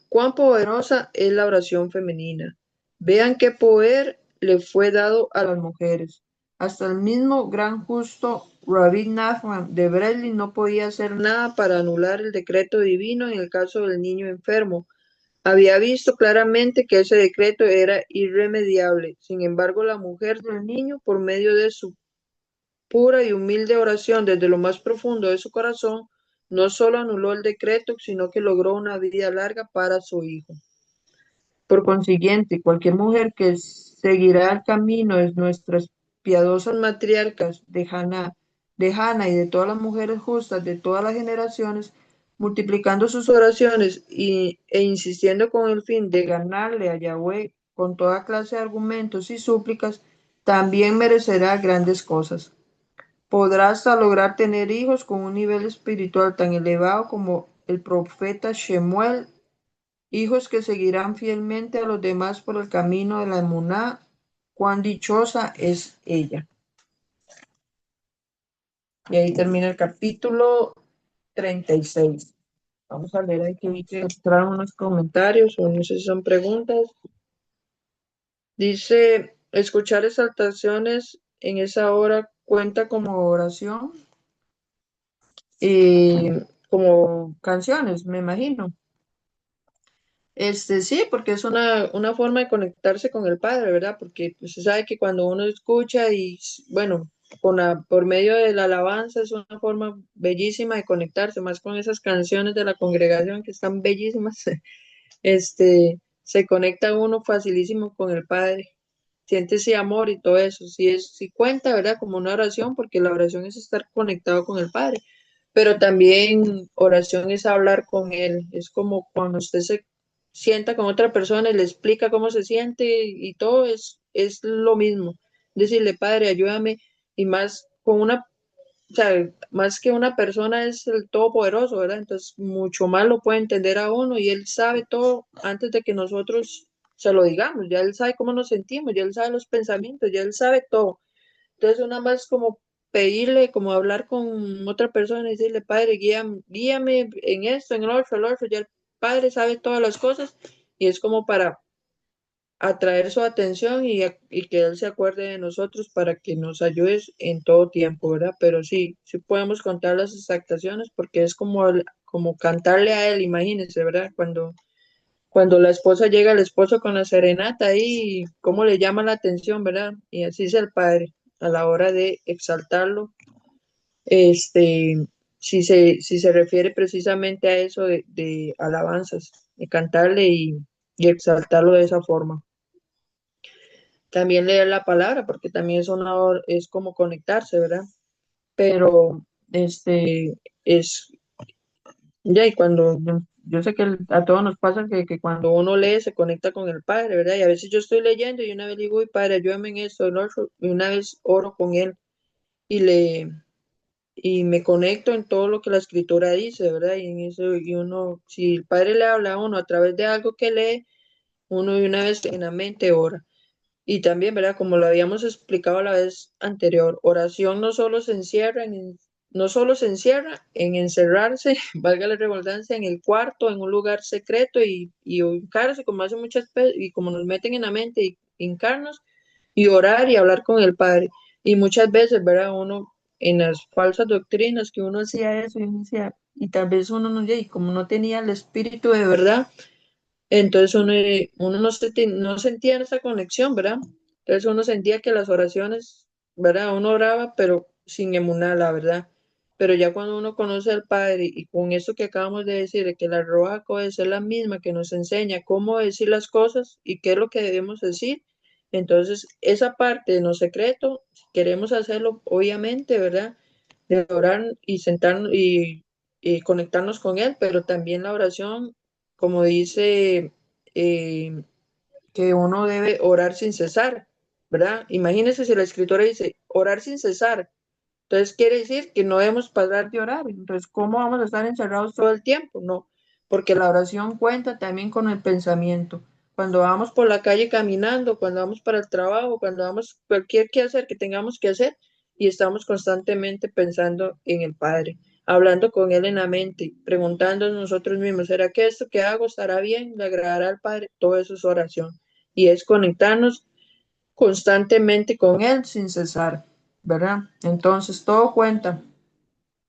Cuán poderosa es la oración femenina. Vean qué poder le fue dado a las mujeres. Hasta el mismo gran justo Rabbi Nachman de Breslin no podía hacer nada para anular el decreto divino en el caso del niño enfermo. Había visto claramente que ese decreto era irremediable. Sin embargo, la mujer del niño, por medio de su pura y humilde oración desde lo más profundo de su corazón, no solo anuló el decreto, sino que logró una vida larga para su hijo. Por consiguiente, cualquier mujer que seguirá el camino de nuestras piadosas matriarcas de Hannah y de todas las mujeres justas de todas las generaciones, multiplicando sus oraciones e insistiendo con el fin de ganarle a Yahweh con toda clase de argumentos y súplicas, también merecerá grandes cosas. Podrá hasta lograr tener hijos con un nivel espiritual tan elevado como el profeta Shemuel, hijos que seguirán fielmente a los demás por el camino de la emuná. Cuán dichosa es ella. Y ahí termina el capítulo 36. Vamos a leer aquí, vi que entraron unos comentarios o no sé si son preguntas. Dice, escuchar exaltaciones en esa hora cuenta como oración y como canciones, me imagino. Sí, porque es una forma de conectarse con el Padre, ¿verdad? Porque pues, se sabe que cuando uno escucha y, bueno, por medio de la alabanza es una forma bellísima de conectarse, más con esas canciones de la congregación que están bellísimas, se conecta uno facilísimo con el Padre, siente ese amor y todo eso, sí cuenta, ¿verdad? Como una oración, porque la oración es estar conectado con el Padre, pero también oración es hablar con Él, es como cuando usted se sienta con otra persona y le explica cómo se siente y todo es lo mismo. Decirle, Padre, ayúdame, y más con o sea, más que una persona es el Todopoderoso, ¿verdad? Entonces, mucho más lo puede entender a uno y Él sabe todo antes de que nosotros se lo digamos. Ya Él sabe cómo nos sentimos, ya Él sabe los pensamientos, ya Él sabe todo. Entonces, una más como pedirle, como hablar con otra persona y decirle, Padre, guíame en esto, en el otro, ya el Padre sabe todas las cosas y es como para atraer su atención y que Él se acuerde de nosotros para que nos ayudes en todo tiempo, ¿verdad? Pero sí podemos contar las exactaciones porque es como cantarle a Él, imagínense, ¿verdad? Cuando la esposa llega al esposo con la serenata ahí, cómo le llama la atención, ¿verdad? Y así es el Padre a la hora de exaltarlo, este, si se refiere precisamente a eso de alabanzas, de cantarle y exaltarlo de esa forma. También leer la palabra, porque también es como conectarse, ¿verdad? Pero es, ya, y cuando yo sé que a todos nos pasa que cuando uno lee se conecta con el Padre, ¿verdad? Y a veces yo estoy leyendo y una vez digo, uy, Padre, ayúdame en esto, en lo otro, y una vez oro con Él y le y me conecto en todo lo que la escritura dice, ¿verdad? Y en eso, y uno, si el Padre le habla a uno a través de algo que lee, uno de una vez en la mente ora. Y también, ¿verdad? Como lo habíamos explicado la vez anterior, oración no solo se encierra en encerrarse, valga la redundancia, en el cuarto, en un lugar secreto y hincarse, como hacen y como nos meten en la mente, y hincarnos y orar y hablar con el Padre. Y muchas veces, ¿verdad? Uno en las falsas doctrinas que uno hacía eso y uno decía, y tal vez uno no, y como no tenía el espíritu de verdad, Entonces uno no sentía esa conexión, ¿verdad? Entonces uno sentía que las oraciones, ¿verdad? Uno oraba, pero sin emuná, la verdad. Pero ya cuando uno conoce al Padre y con eso que acabamos de decir, de que la Ruach es la misma que nos enseña cómo decir las cosas y qué es lo que debemos decir, entonces esa parte de lo secreto, queremos hacerlo, obviamente, ¿verdad? De orar y sentarnos y conectarnos con Él, pero también la oración, como dice, eh, que uno debe orar sin cesar, ¿verdad? Imagínense si la escritora dice orar sin cesar, entonces quiere decir que no debemos parar de orar. Entonces, ¿cómo vamos a estar encerrados todo el tiempo? No, porque la oración cuenta también con el pensamiento. Cuando vamos por la calle caminando, cuando vamos para el trabajo, cuando vamos cualquier quehacer que tengamos que hacer y estamos constantemente pensando en el Padre, hablando con Él en la mente, preguntándonos nosotros mismos, ¿será que esto que hago estará bien? ¿Le agradará al Padre? Todo eso es oración y es conectarnos constantemente con Él sin cesar, ¿verdad? Entonces todo cuenta,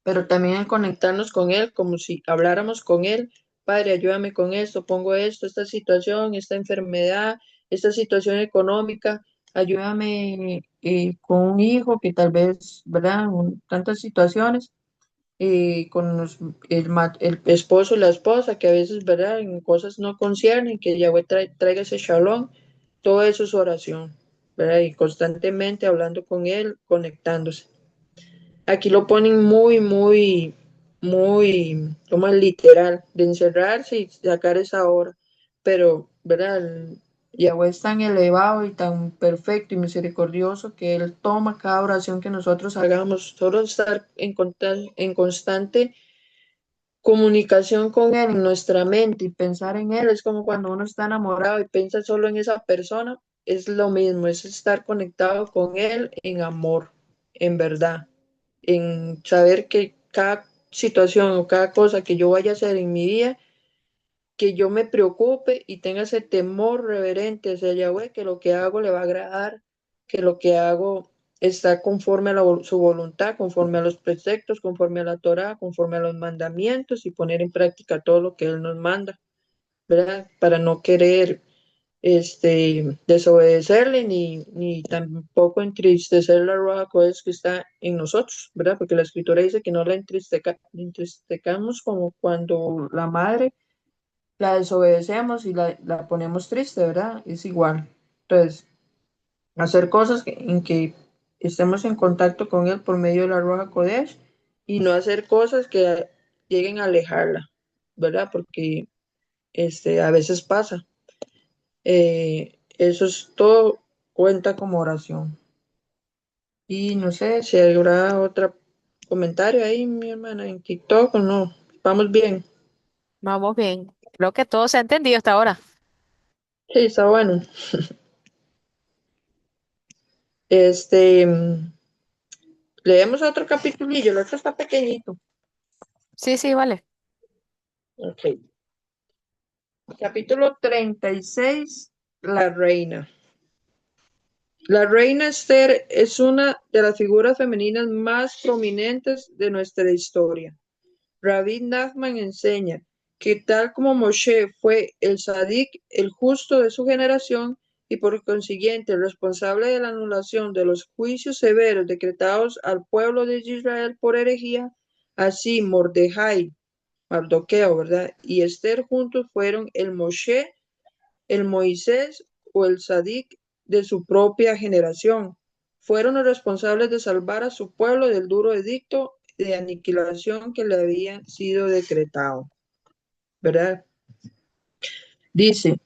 pero también el conectarnos con Él como si habláramos con Él. Padre, ayúdame con esto, pongo esto, esta situación, esta enfermedad, esta situación económica, ayúdame con un hijo que tal vez, ¿verdad? Tantas situaciones, con el esposo y la esposa, que a veces, ¿verdad? En cosas no conciernen, que Yahweh traiga ese shalom, todo eso es oración, ¿verdad? Y constantemente hablando con Él, conectándose. Aquí lo ponen muy, como es literal, de encerrarse y sacar esa hora. Pero, ¿verdad? Yahweh es tan elevado y tan perfecto y misericordioso que Él toma cada oración que nosotros hagamos, solo estar en constante comunicación con Él en nuestra mente y pensar en Él. Es como cuando uno está enamorado y piensa solo en esa persona, es lo mismo, es estar conectado con Él en amor, en verdad, en saber que cada situación o cada cosa que yo vaya a hacer en mi día, que yo me preocupe y tenga ese temor reverente hacia Yahweh, que lo que hago le va a agradar, que lo que hago está conforme a su voluntad, conforme a los preceptos, conforme a la Torah, conforme a los mandamientos y poner en práctica todo lo que Él nos manda, ¿verdad? Para no querer desobedecerle ni tampoco entristecer la Ruach Kodesh que está en nosotros, ¿verdad? Porque la escritura dice que no la entristecamos como cuando la madre la desobedecemos y la ponemos triste, ¿verdad? Es igual. Entonces, hacer cosas en que estemos en contacto con Él por medio de la Ruach Kodesh y no hacer cosas que lleguen a alejarla, ¿verdad? Porque a veces pasa. Eso es todo, cuenta como oración. Y no sé si habrá otro comentario ahí, mi hermana, en TikTok o no. Vamos bien. Vamos bien. Creo que todo se ha entendido hasta ahora. Sí, está bueno. Este, leemos otro capitulillo, el otro está pequeñito. Sí, sí, vale. Ok. Capítulo 36, La Reina. La reina Esther es una de las figuras femeninas más prominentes de nuestra historia. Rabbi Nachman enseña que tal como Moshe fue el Sadik, el justo de su generación, y por consiguiente el responsable de la anulación de los juicios severos decretados al pueblo de Israel por herejía, así Mordejai, Mardoqueo, ¿verdad? Y Esther juntos fueron el Moshe, el Moisés o el Sadik de su propia generación. Fueron los responsables de salvar a su pueblo del duro edicto de aniquilación que le había sido decretado, ¿verdad? Dice,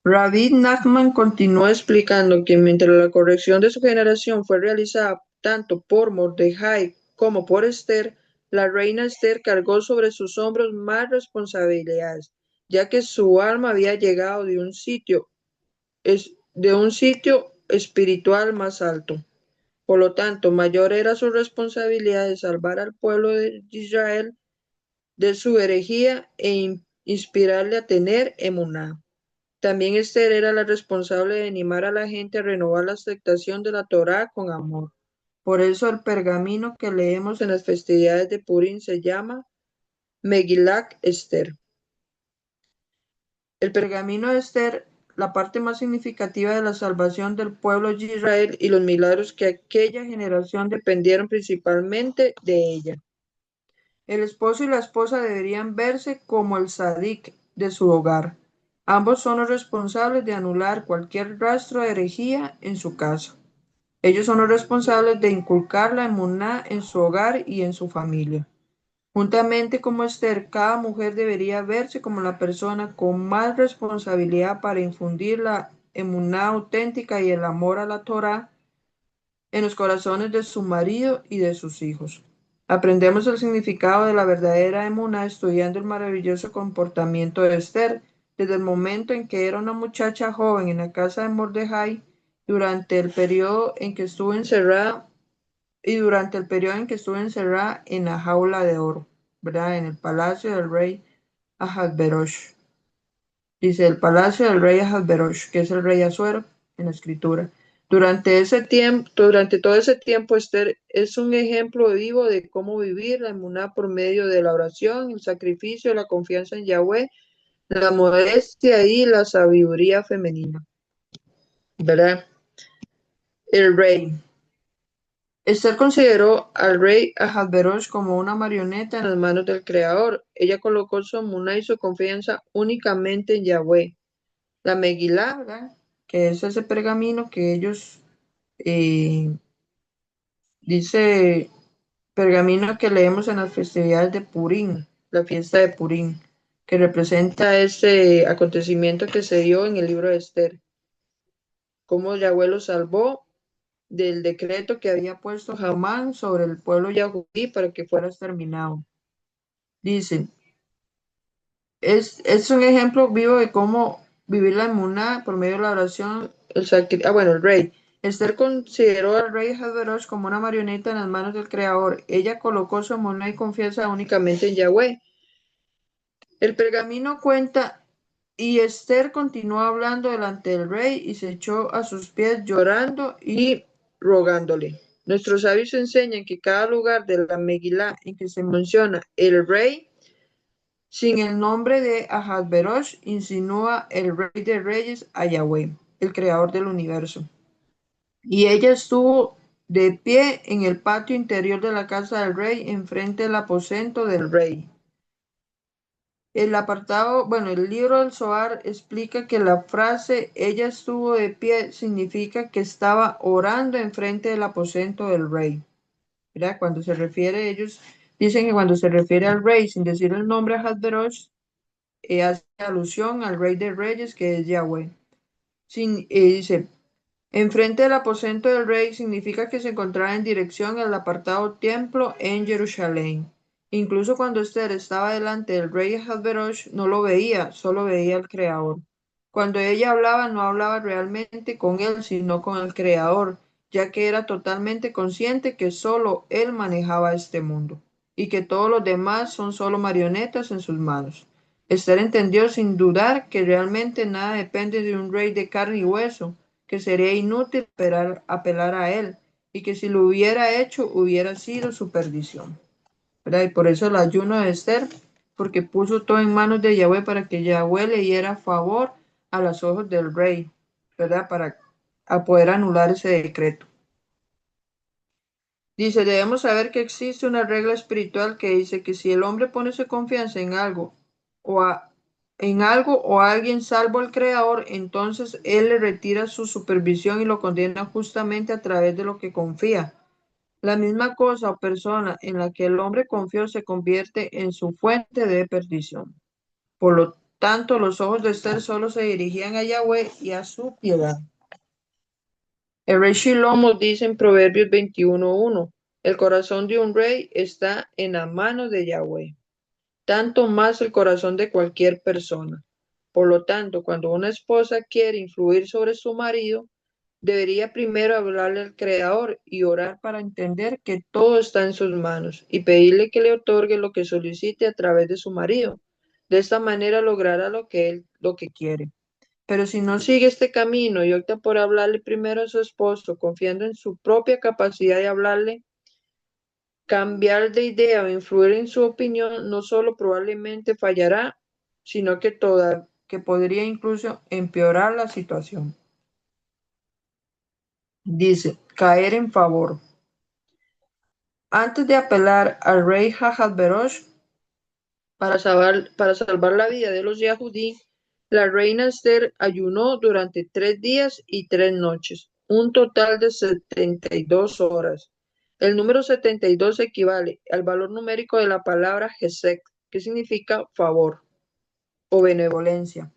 Rabbi Nachman continuó explicando que mientras la corrección de su generación fue realizada tanto por Mordejai como por Esther, la reina Esther cargó sobre sus hombros más responsabilidades, ya que su alma había llegado de un sitio espiritual más alto. Por lo tanto, mayor era su responsabilidad de salvar al pueblo de Israel de su herejía e inspirarle a tener emuná. También Esther era la responsable de animar a la gente a renovar la aceptación de la Torá con amor. Por eso el pergamino que leemos en las festividades de Purim se llama Megillat Esther. El pergamino de Esther, la parte más significativa de la salvación del pueblo de Israel y los milagros que aquella generación dependieron principalmente de ella. El esposo y la esposa deberían verse como el sadik de su hogar. Ambos son los responsables de anular cualquier rastro de herejía en su casa. Ellos son los responsables de inculcar la emuná en su hogar y en su familia. Juntamente como Esther, cada mujer debería verse como la persona con más responsabilidad para infundir la emuná auténtica y el amor a la Torá en los corazones de su marido y de sus hijos. Aprendemos el significado de la verdadera emuná estudiando el maravilloso comportamiento de Esther, desde el momento en que era una muchacha joven en la casa de Mordejai, durante el periodo en que estuvo encerrada en la jaula de oro, ¿verdad? En el palacio del rey Ahasverosh. Dice el palacio del rey Ahasverosh, que es el rey Asuero en la escritura. Durante todo ese tiempo, Esther es un ejemplo vivo de cómo vivir la emuná por medio de la oración, el sacrificio, la confianza en Yahweh, la modestia y la sabiduría femenina, ¿verdad? El rey. Esther consideró al rey Ahasverosh como una marioneta en las manos del Creador. Ella colocó su emuná y su confianza únicamente en Yahweh. La Megilá, ¿verdad? Que es ese pergamino que ellos, eh, dice, pergamino que leemos en las festividades de Purim, la fiesta de Purim, que representa ese acontecimiento que se dio en el libro de Esther, cómo Yahweh lo salvó del decreto que había puesto Hamán sobre el pueblo yahudí para que fuera exterminado. Dice, es un ejemplo vivo de cómo vivir la emuná por medio de la oración, el rey. Esther consideró al rey Ahasverosh como una marioneta en las manos del Creador. Ella colocó su emuná y confianza únicamente en Yahweh. El pergamino cuenta, y Esther continuó hablando delante del rey y se echó a sus pies llorando y rogándole. Nuestros sabios enseñan que cada lugar de la Megilá en que se menciona el rey, sin el nombre de Ahasverosh, insinúa el rey de reyes a Yahweh, el creador del universo. Y ella estuvo de pie en el patio interior de la casa del rey, enfrente del aposento del rey. El libro del Zohar explica que la frase ella estuvo de pie significa que estaba orando enfrente del aposento del rey. ¿Verdad? Cuando se refiere, ellos dicen que cuando se refiere al rey sin decir el nombre Ahasverosh, hace alusión al rey de reyes que es Yahweh. Dice, enfrente del aposento del rey significa que se encontraba en dirección al apartado templo en Jerusalén. Incluso cuando Esther estaba delante del rey Ahasverosh, no lo veía, solo veía al Creador. Cuando ella hablaba, no hablaba realmente con él, sino con el Creador, ya que era totalmente consciente que solo él manejaba este mundo y que todos los demás son solo marionetas en sus manos. Esther entendió sin dudar que realmente nada depende de un rey de carne y hueso, que sería inútil apelar a él y que si lo hubiera hecho hubiera sido su perdición. ¿Verdad? Y por eso el ayuno de Esther, porque puso todo en manos de Yahweh para que Yahweh le diera favor a los ojos del rey, ¿verdad? Para poder anular ese decreto. Dice, debemos saber que existe una regla espiritual que dice que si el hombre pone su confianza en algo o alguien salvo al Creador, entonces él le retira su supervisión y lo condena justamente a través de lo que confía. La misma cosa o persona en la que el hombre confió se convierte en su fuente de perdición. Por lo tanto, los ojos de Esther solo se dirigían a Yahweh y a su piedad. El rey Shlomo dice en Proverbios 21:1, el corazón de un rey está en la mano de Yahweh, tanto más el corazón de cualquier persona. Por lo tanto, cuando una esposa quiere influir sobre su marido, debería primero hablarle al Creador y orar para entender que todo está en sus manos y pedirle que le otorgue lo que solicite a través de su marido. De esta manera logrará lo que quiere. Pero si no sigue este camino y opta por hablarle primero a su esposo, confiando en su propia capacidad de hablarle, cambiar de idea o influir en su opinión, no solo probablemente fallará, sino que que podría incluso empeorar la situación. Dice, caer en favor. Antes de apelar al rey Ahasverosh para salvar la vida de los Yahudí, la reina Esther ayunó durante 3 días y 3 noches, un total de 72 horas. El número 72 equivale al valor numérico de la palabra Gesed, que significa favor o benevolencia.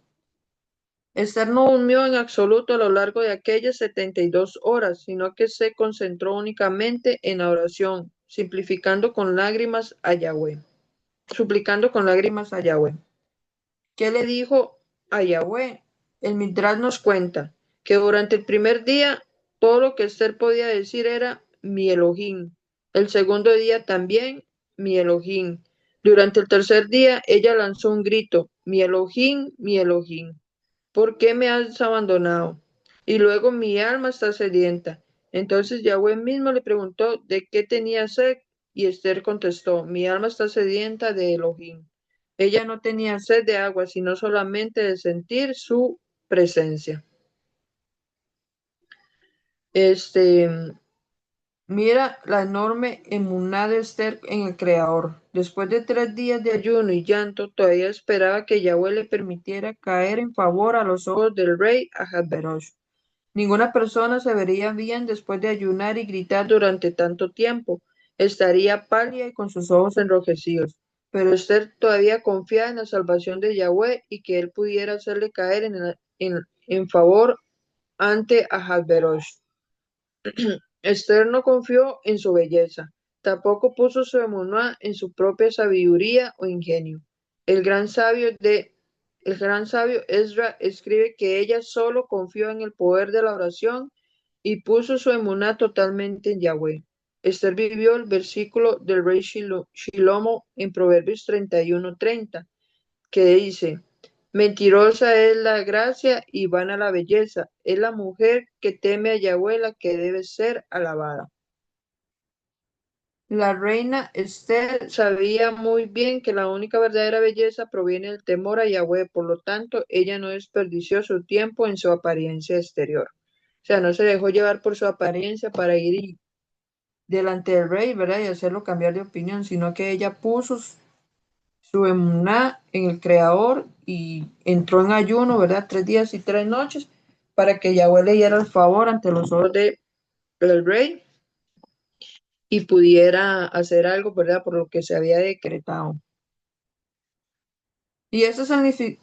Esther no durmió en absoluto a lo largo de aquellas 72 horas, sino que se concentró únicamente en la oración, suplicando con lágrimas a Yahweh. ¿Qué le dijo a Yahweh? El Midrash nos cuenta que durante el primer día todo lo que Esther podía decir era mi Elohim. El segundo día también mi Elohim. Durante el tercer día ella lanzó un grito, mi Elohim, mi Elohim. ¿Por qué me has abandonado? Y luego mi alma está sedienta. Entonces Yahweh mismo le preguntó de qué tenía sed, y Esther contestó, mi alma está sedienta de Elohim. Ella no tenía sed de agua, sino solamente de sentir su presencia. Este, Mira la enorme emuná de Esther en el Creador. Después de 3 días de ayuno y llanto, todavía esperaba que Yahweh le permitiera caer en favor a los ojos del rey Ahasverosh. Ninguna persona se vería bien después de ayunar y gritar durante tanto tiempo. Estaría pálida y con sus ojos enrojecidos. Pero Esther todavía confiaba en la salvación de Yahweh y que él pudiera hacerle caer en favor ante Ahasverosh. Esther no confió en su belleza, tampoco puso su emuná en su propia sabiduría o ingenio. El gran sabio Ezra escribe que ella solo confió en el poder de la oración y puso su emuná totalmente en Yahweh. Esther vivió el versículo del rey Shilomo en Proverbios 31:30, que dice: Mentirosa es la gracia y vana la belleza. Es la mujer que teme a Yahweh la que debe ser alabada. La reina Esther sabía muy bien que la única verdadera belleza proviene del temor a Yahweh, por lo tanto, ella no desperdició su tiempo en su apariencia exterior. O sea, no se dejó llevar por su apariencia para ir delante del rey, ¿verdad? Y hacerlo cambiar de opinión, sino que ella puso su emuná en el Creador y entró en ayuno, ¿verdad? 3 días y 3 noches para que Yahweh le diera el favor ante los ojos del rey y pudiera hacer algo, ¿verdad? Por lo que se había decretado. Y este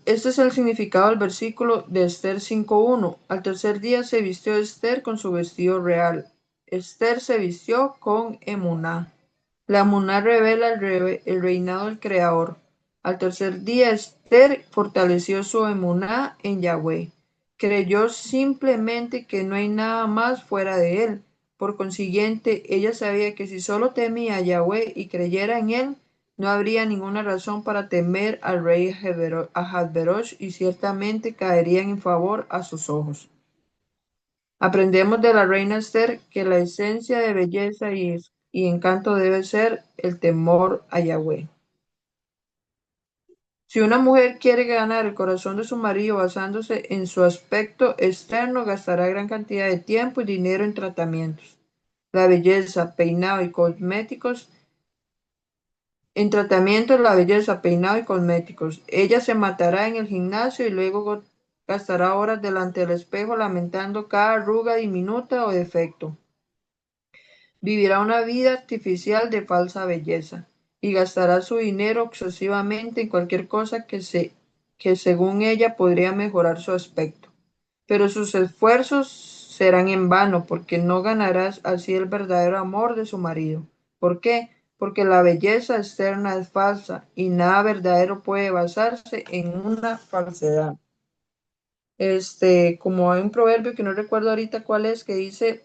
es el significado del versículo de Esther 5:1. Al tercer día se vistió Esther con su vestido real. Esther se vistió con emuná. La emuná revela el reinado del Creador. Al tercer día Esther fortaleció su emuná en Yahweh. Creyó simplemente que no hay nada más fuera de él. Por consiguiente, ella sabía que si solo temía a Yahweh y creyera en él, no habría ninguna razón para temer al rey Ahasverosh y ciertamente caerían en favor a sus ojos. Aprendemos de la reina Esther que la esencia de belleza y encanto debe ser el temor a Yahweh. Si una mujer quiere ganar el corazón de su marido basándose en su aspecto externo, gastará gran cantidad de tiempo y dinero en tratamientos. La belleza, peinado y cosméticos En tratamientos, la belleza, peinado y cosméticos. Ella se matará en el gimnasio y luego gastará horas delante del espejo lamentando cada arruga diminuta o defecto. Vivirá una vida artificial de falsa belleza y gastará su dinero excesivamente en cualquier cosa que según ella podría mejorar su aspecto. Pero sus esfuerzos serán en vano porque no ganarás así el verdadero amor de su marido. ¿Por qué? Porque la belleza externa es falsa y nada verdadero puede basarse en una falsedad. Como hay un proverbio que no recuerdo ahorita cuál es, que dice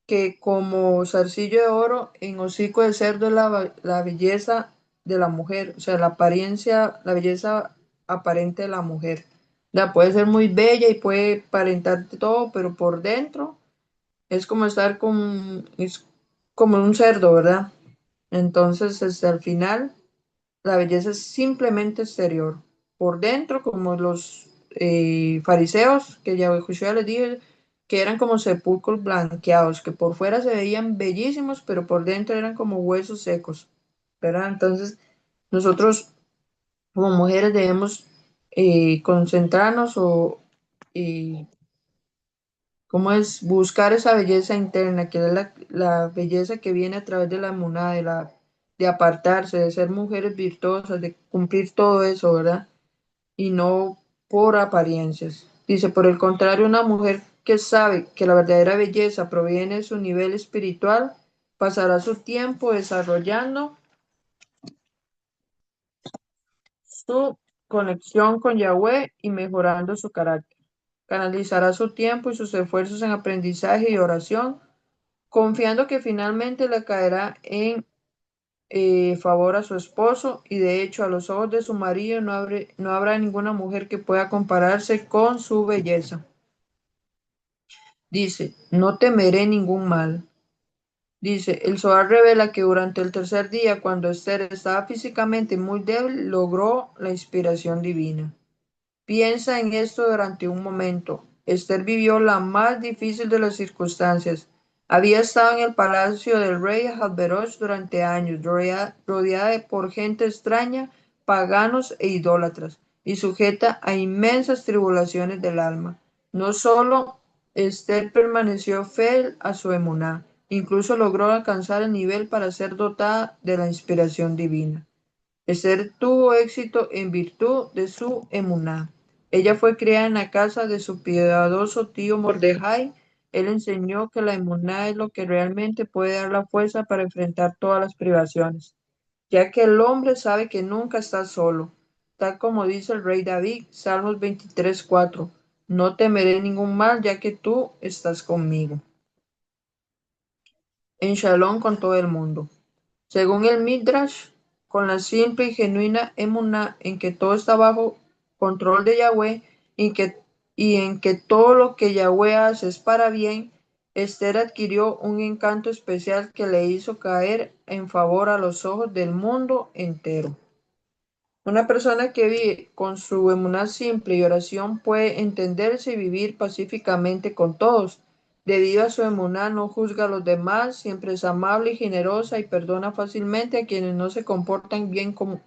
que como zarcillo de oro en hocico de cerdo es la belleza de la mujer, o sea, la belleza aparente de la mujer. Puede ser muy bella y puede aparentar todo, pero por dentro es como es como un cerdo, ¿verdad? Entonces, al final, la belleza es simplemente exterior. por dentro, como los fariseos, que Yahushua les dijo que eran como sepulcros blanqueados, que por fuera se veían bellísimos, pero por dentro eran como huesos secos, ¿verdad? Entonces, nosotros como mujeres debemos concentrarnos o eh, ¿cómo es? Buscar esa belleza interna, que es la belleza que viene a través de la emuná, de apartarse, de ser mujeres virtuosas, de cumplir todo eso, ¿verdad? Y no por apariencias. Dice, por el contrario, una mujer que sabe que la verdadera belleza proviene de su nivel espiritual, pasará su tiempo desarrollando su conexión con Yahweh y mejorando su carácter. Canalizará su tiempo y sus esfuerzos en aprendizaje y oración, confiando que finalmente le caerá en favor a su esposo, y de hecho a los ojos de su marido no habrá ninguna mujer que pueda compararse con su belleza. Dice, no temeré ningún mal. Dice, el Zohar revela que durante el tercer día, cuando Esther estaba físicamente muy débil, logró la inspiración divina. Piensa en esto durante un momento. Esther vivió la más difícil de las circunstancias. Había estado en el palacio del rey Ahasverosh durante años, rodeada por gente extraña, paganos e idólatras, y sujeta a inmensas tribulaciones del alma. No solo Esther permaneció fiel a su emuná, incluso logró alcanzar el nivel para ser dotada de la inspiración divina. Esther tuvo éxito en virtud de su emuná. Ella fue criada en la casa de su piadoso tío Mordejai. Él enseñó que la emuná es lo que realmente puede dar la fuerza para enfrentar todas las privaciones, ya que el hombre sabe que nunca está solo, tal como dice el rey David, Salmos 23:4. No temeré ningún mal, ya que tú estás conmigo. En Shalom con todo el mundo. Según el Midrash, con la simple y genuina emuná en que todo está bajo control de Yahweh y en que todo lo que Yahweh hace es para bien, Esther adquirió un encanto especial que le hizo caer en favor a los ojos del mundo entero. Una persona que vive con su emuná simple y oración puede entenderse y vivir pacíficamente con todos. Debido a su emuná no juzga a los demás, siempre es amable y generosa y perdona fácilmente a quienes no se comportan bien con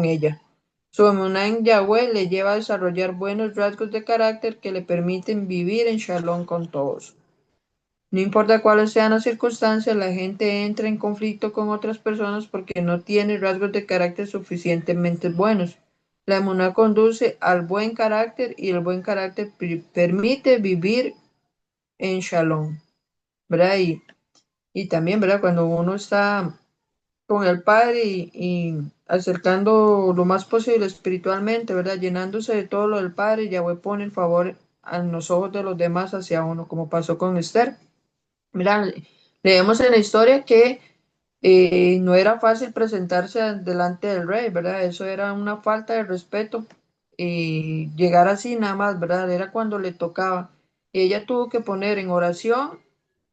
ella. Su emuná en Yahweh le lleva a desarrollar buenos rasgos de carácter que le permiten vivir en shalom con todos. No importa cuáles sean las circunstancias, la gente entra en conflicto con otras personas porque no tiene rasgos de carácter suficientemente buenos. La emuná conduce al buen carácter y el buen carácter permite vivir en shalom, ¿verdad? Y también, ¿verdad? Cuando uno está con el Padre y acercando lo más posible espiritualmente, ¿verdad? Llenándose de todo lo del Padre, Yahweh pone el favor a los ojos de los demás hacia uno, como pasó con Esther. Mira, leemos en la historia que no era fácil presentarse delante del rey, ¿verdad? Eso era una falta de respeto, llegar así nada más, ¿verdad? Era cuando le tocaba. Y ella tuvo que poner en oración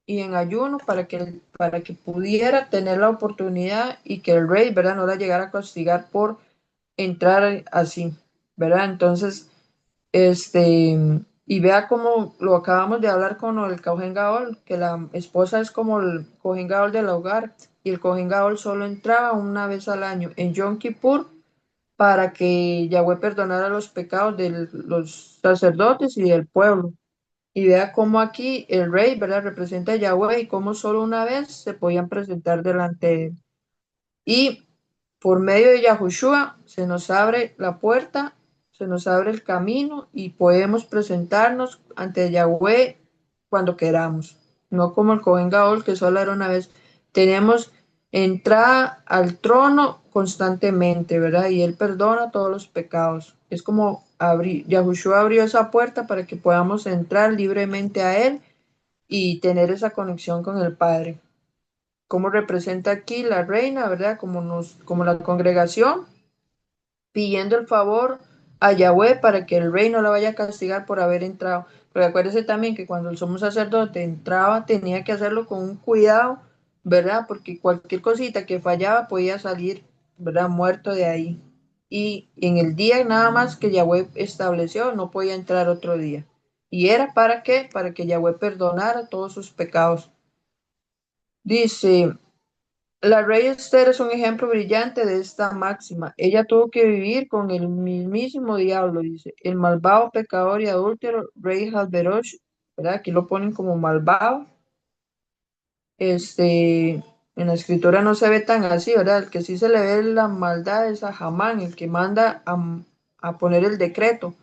y en ayuno para que pudiera tener la oportunidad y que el rey, ¿verdad? No la llegara a castigar por entrar así, ¿verdad? Entonces, este, y vea cómo lo acabamos de hablar con el Cohen Gadol, que la esposa es como el Cohen Gadol del hogar, y el Cohen Gadol solo entraba una vez al año en Yom Kippur para que Yahweh perdonara los pecados de los sacerdotes y del pueblo. Y vea cómo aquí el rey, ¿verdad? Representa a Yahweh y cómo solo una vez se podían presentar delante de él. Y por medio de Yahushua se nos abre la puerta, se nos abre el camino y podemos presentarnos ante Yahweh cuando queramos. No como el Cohen Gadol, que solo era una vez. Tenemos entrada al trono constantemente, ¿verdad? Y Él perdona todos los pecados. Es como Yahushua abrió esa puerta para que podamos entrar libremente a Él y tener esa conexión con el Padre. Como representa aquí la reina, ¿verdad? Como la congregación, pidiendo el favor a Yahweh para que el rey no la vaya a castigar por haber entrado. Pero acuérdese también que cuando el sumo sacerdote entraba, tenía que hacerlo con un cuidado, ¿verdad? Porque cualquier cosita que fallaba podía salir, ¿verdad? Muerto de ahí. y en el día nada más que Yahweh estableció no podía entrar otro día. ¿Y era para qué? Para que Yahweh perdonara todos sus pecados. Dice, la rey Esther es un ejemplo brillante de esta máxima. Ella tuvo que vivir con el mismísimo diablo, dice, el malvado pecador y adúltero rey Hasberosh, ¿verdad? Aquí lo ponen como malvado. En la escritura no se ve tan así, ¿verdad? El que sí se le ve la maldad es a Hamán, el que manda a poner el decreto.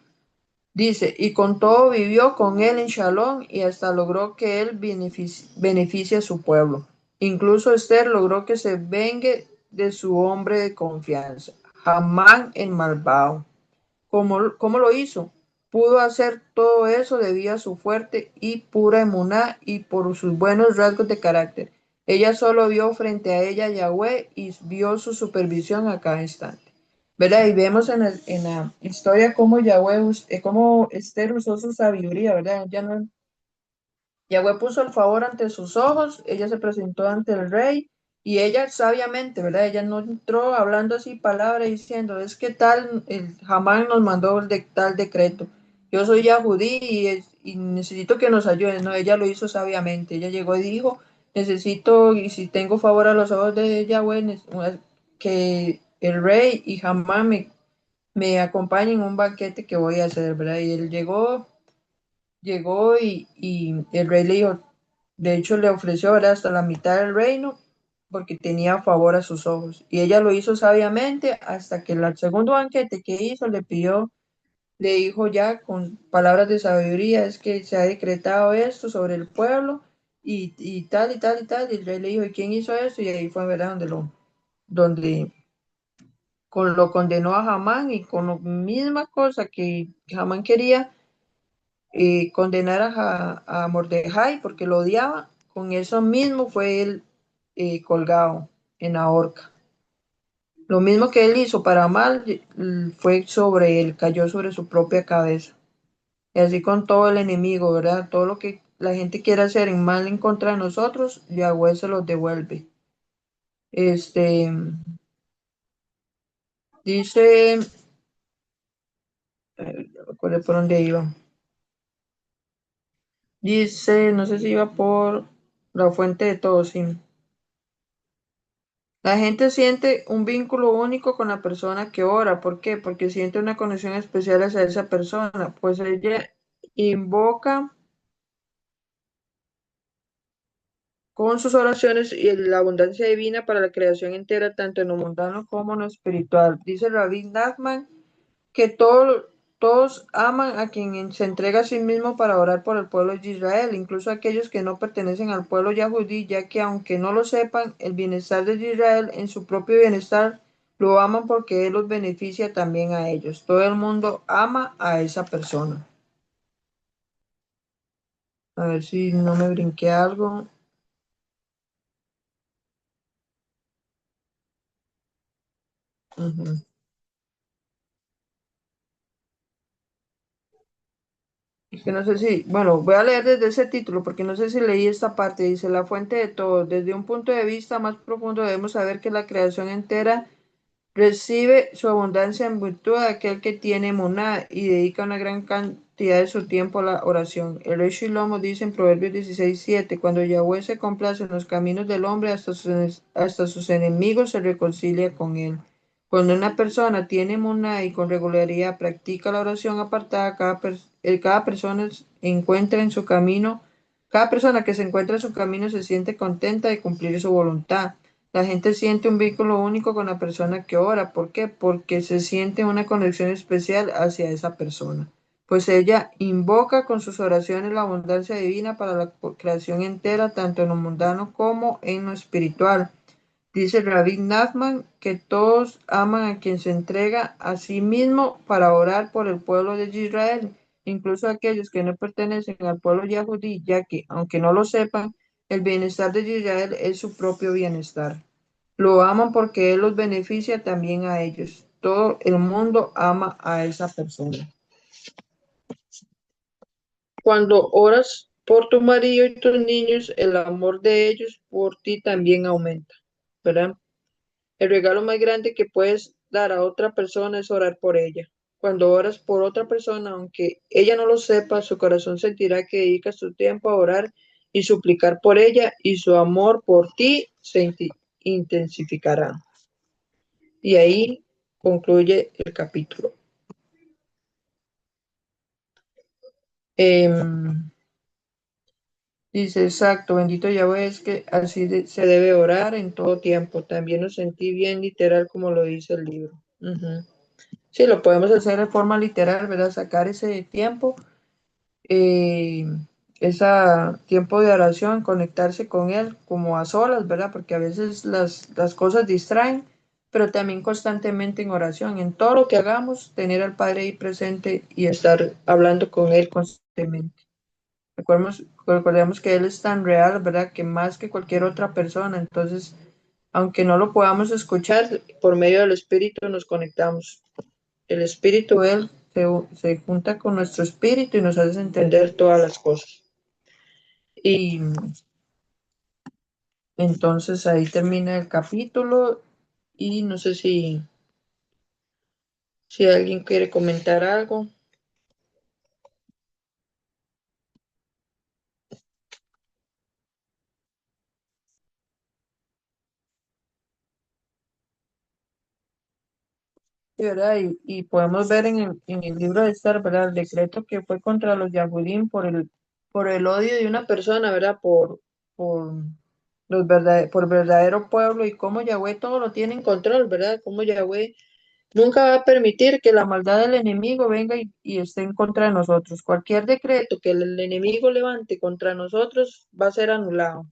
Dice, y con todo vivió con él en Shalom y hasta logró que él beneficie a su pueblo. Incluso Esther logró que se vengue de su hombre de confianza, Hamán el malvado. ¿Cómo lo hizo? Pudo hacer todo eso debido a su fuerte y pura emuná y por sus buenos rasgos de carácter. Ella solo vio frente a ella a Yahweh y vio su supervisión a cada instante. ¿Verdad? Y vemos en la historia cómo Yahweh, cómo Esther usó su sabiduría, ¿verdad? Yahweh puso el favor ante sus ojos, ella se presentó ante el rey y ella sabiamente, ¿verdad? Ella no entró hablando así palabras diciendo, es que tal, Hamán nos mandó tal decreto. Yo soy Yahudí y necesito que nos ayuden. No, ella lo hizo sabiamente. Ella llegó y dijo, necesito, y si tengo favor a los ojos de Yahweh, que el rey y Hamán me acompañen en un banquete que voy a hacer, ¿verdad? Y él llegó y el rey le dijo, de hecho le ofreció, ¿verdad? Hasta la mitad del reino porque tenía favor a sus ojos. Y ella lo hizo sabiamente hasta que el segundo banquete que hizo le pidió, le dijo ya con palabras de sabiduría, es que se ha decretado esto sobre el pueblo y tal y tal y tal. Y el rey le dijo, ¿y quién hizo esto? Y ahí fue, ¿verdad? Donde lo condenó a Hamán y con la misma cosa que Hamán quería condenar a Mordejai porque lo odiaba, con eso mismo fue él colgado en la horca. Lo mismo que él hizo para mal fue sobre él, cayó sobre su propia cabeza. Y así con todo el enemigo, ¿verdad? Todo lo que la gente quiere hacer en mal en contra de nosotros, Yahweh se los devuelve. Este, dice, no me acuerdo por dónde iba. Dice, no sé si iba por la fuente de todo, sí. La gente siente un vínculo único con la persona que ora. ¿Por qué? Porque siente una conexión especial hacia esa persona. Pues ella invoca con sus oraciones y la abundancia divina para la creación entera, tanto en lo mundano como en lo espiritual. Dice Rabbi Nachman que todos aman a quien se entrega a sí mismo para orar por el pueblo de Israel, incluso aquellos que no pertenecen al pueblo yahudí, ya que aunque no lo sepan, el bienestar de Israel en su propio bienestar lo aman porque él los beneficia también a ellos. Todo el mundo ama a esa persona. A ver si no me brinqué algo. Ujú. Es que no sé si, bueno, voy a leer desde ese título porque no sé si leí esta parte. Dice, la fuente de todo. Desde un punto de vista más profundo debemos saber que la creación entera recibe su abundancia en virtud de aquel que tiene moná y dedica una gran cantidad de su tiempo a la oración. El rey Shilomo dice en Proverbios 16:7, cuando Yahweh se complace en los caminos del hombre, hasta sus enemigos se reconcilia con él. Cuando una persona tiene moná y con regularidad practica la oración apartada, cada persona encuentra en su camino, cada persona que se encuentra en su camino se siente contenta de cumplir su voluntad. La gente siente un vínculo único con la persona que ora. ¿Por qué? Porque se siente una conexión especial hacia esa persona. Pues ella invoca con sus oraciones la abundancia divina para la creación entera, tanto en lo mundano como en lo espiritual. Dice Rabbi Nachman que todos aman a quien se entrega a sí mismo para orar por el pueblo de Israel, incluso aquellos que no pertenecen al pueblo yahudí, ya que, aunque no lo sepan, el bienestar de Israel es su propio bienestar. Lo aman porque Él los beneficia también a ellos. Todo el mundo ama a esa persona. Cuando oras por tu marido y tus niños, el amor de ellos por ti también aumenta, ¿verdad? El regalo más grande que puedes dar a otra persona es orar por ella. Cuando oras por otra persona, aunque ella no lo sepa, su corazón sentirá que dedicas tu tiempo a orar y suplicar por ella y su amor por ti se intensificará. Y ahí concluye el capítulo. Em, Dice, exacto, bendito Yahweh, es que así se debe orar en todo tiempo. También lo sentí bien literal como lo dice el libro. Ujú. Sí, lo podemos hacer de forma literal, ¿verdad? Sacar ese tiempo, eh, ese tiempo de oración, conectarse con Él como a solas, ¿verdad? Porque a veces las cosas distraen, pero también constantemente en oración. En todo lo que hagamos, tener al Padre ahí presente y estar hablando con Él constantemente. Recordemos que Él es tan real, ¿verdad? Que más que cualquier otra persona. Entonces, aunque no lo podamos escuchar, por medio del Espíritu nos conectamos. El Espíritu, Él, se junta con nuestro espíritu y nos hace entender todas las cosas. Y entonces ahí termina el capítulo y no sé si alguien quiere comentar algo. Sí, ¿verdad? Y podemos ver en el libro de Esther, ¿verdad? El decreto que fue contra los Yahudim por el odio de una persona, ¿verdad? Por por verdadero pueblo y cómo Yahweh todo lo tiene en control, ¿verdad? Cómo Yahweh nunca va a permitir que la maldad del enemigo venga y esté en contra de nosotros. Cualquier decreto que el enemigo levante contra nosotros va a ser anulado,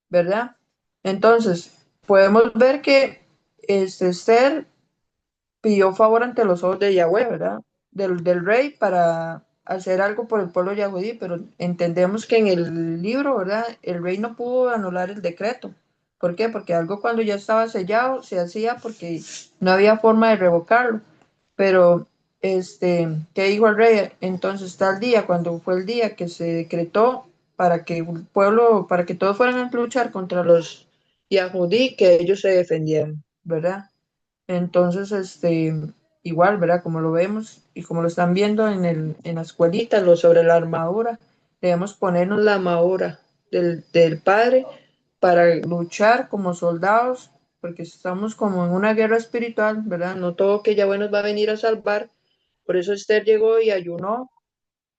¿verdad? Entonces, podemos ver que Esther pidió favor ante los ojos de Yahweh, ¿verdad? Del rey para hacer algo por el pueblo yahudí, pero entendemos que en el libro, ¿verdad? El rey no pudo anular el decreto. ¿Por qué? Porque algo cuando ya estaba sellado se hacía porque no había forma de revocarlo. Pero, ¿qué dijo el rey? Entonces, tal día, cuando fue el día que se decretó para que el pueblo, para que todos fueran a luchar contra los yahudí, que ellos se defendieran, ¿verdad? Entonces, igual, ¿verdad? Como lo vemos y como lo están viendo en la escuelita, lo sobre la armadura, debemos ponernos la armadura del Padre para luchar como soldados, porque estamos como en una guerra espiritual, ¿verdad? No todo que Yahweh nos va a venir a salvar. Por eso Esther llegó y ayunó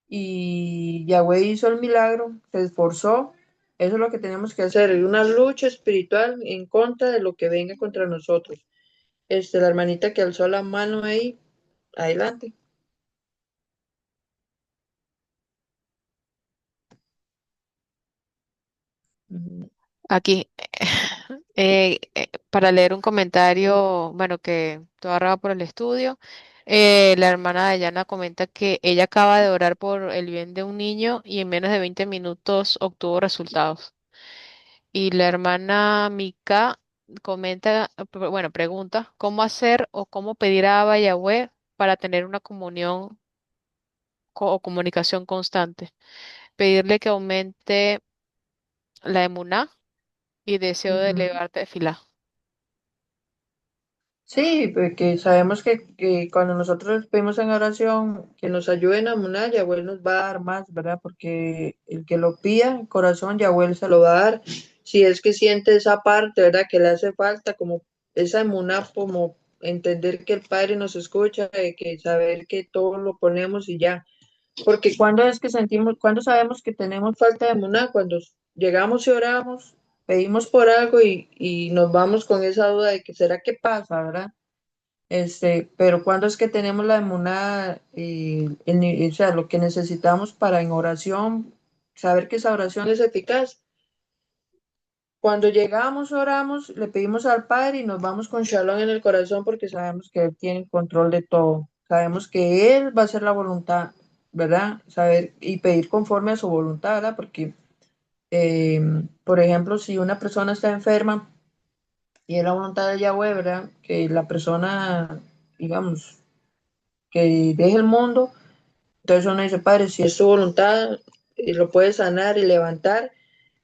y Yahweh hizo el milagro, se esforzó. Eso es lo que tenemos que hacer, una lucha espiritual en contra de lo que venga contra nosotros. La hermanita que alzó la mano ahí, adelante. Ujú. Aquí, para leer un comentario, bueno, que todo agarrado por el estudio, la hermana de Yana comenta que ella acaba de orar por el bien de un niño y en menos de 20 minutos obtuvo resultados. Y la hermana Mika comenta, bueno, pregunta, ¿cómo hacer o cómo pedir a Abba Yahweh para tener una comunión o comunicación constante? Pedirle que aumente la emuná y deseo de Ujú. elevarte de fila. Sí, porque sabemos que cuando nosotros pedimos en oración que nos ayuden a Munar, Yahweh nos va a dar más, ¿verdad? Porque el que lo pida en corazón, Yahweh se lo va a dar. Si es que siente esa parte, ¿verdad? Que le hace falta, como esa emuná, como entender que el Padre nos escucha, de que saber que todo lo ponemos y ya. Porque cuando es que sentimos, cuando sabemos que tenemos falta de emuná, cuando llegamos y oramos, pedimos por algo y nos vamos con esa duda de que será que pasa, ¿verdad? Pero cuando es que tenemos la emuná, o sea, lo que necesitamos para en oración, saber que esa oración es eficaz. Cuando llegamos, oramos, le pedimos al Padre y nos vamos con shalom en el corazón porque sabemos que Él tiene control de todo. Sabemos que Él va a hacer la voluntad, ¿verdad? Saber y pedir conforme a su voluntad, ¿verdad? Porque, eh, por ejemplo, si una persona está enferma y es la voluntad de Yahweh, ¿verdad? Que la persona, digamos, que deje el mundo, entonces uno dice, Padre, si es tu voluntad, lo puedes sanar y levantar.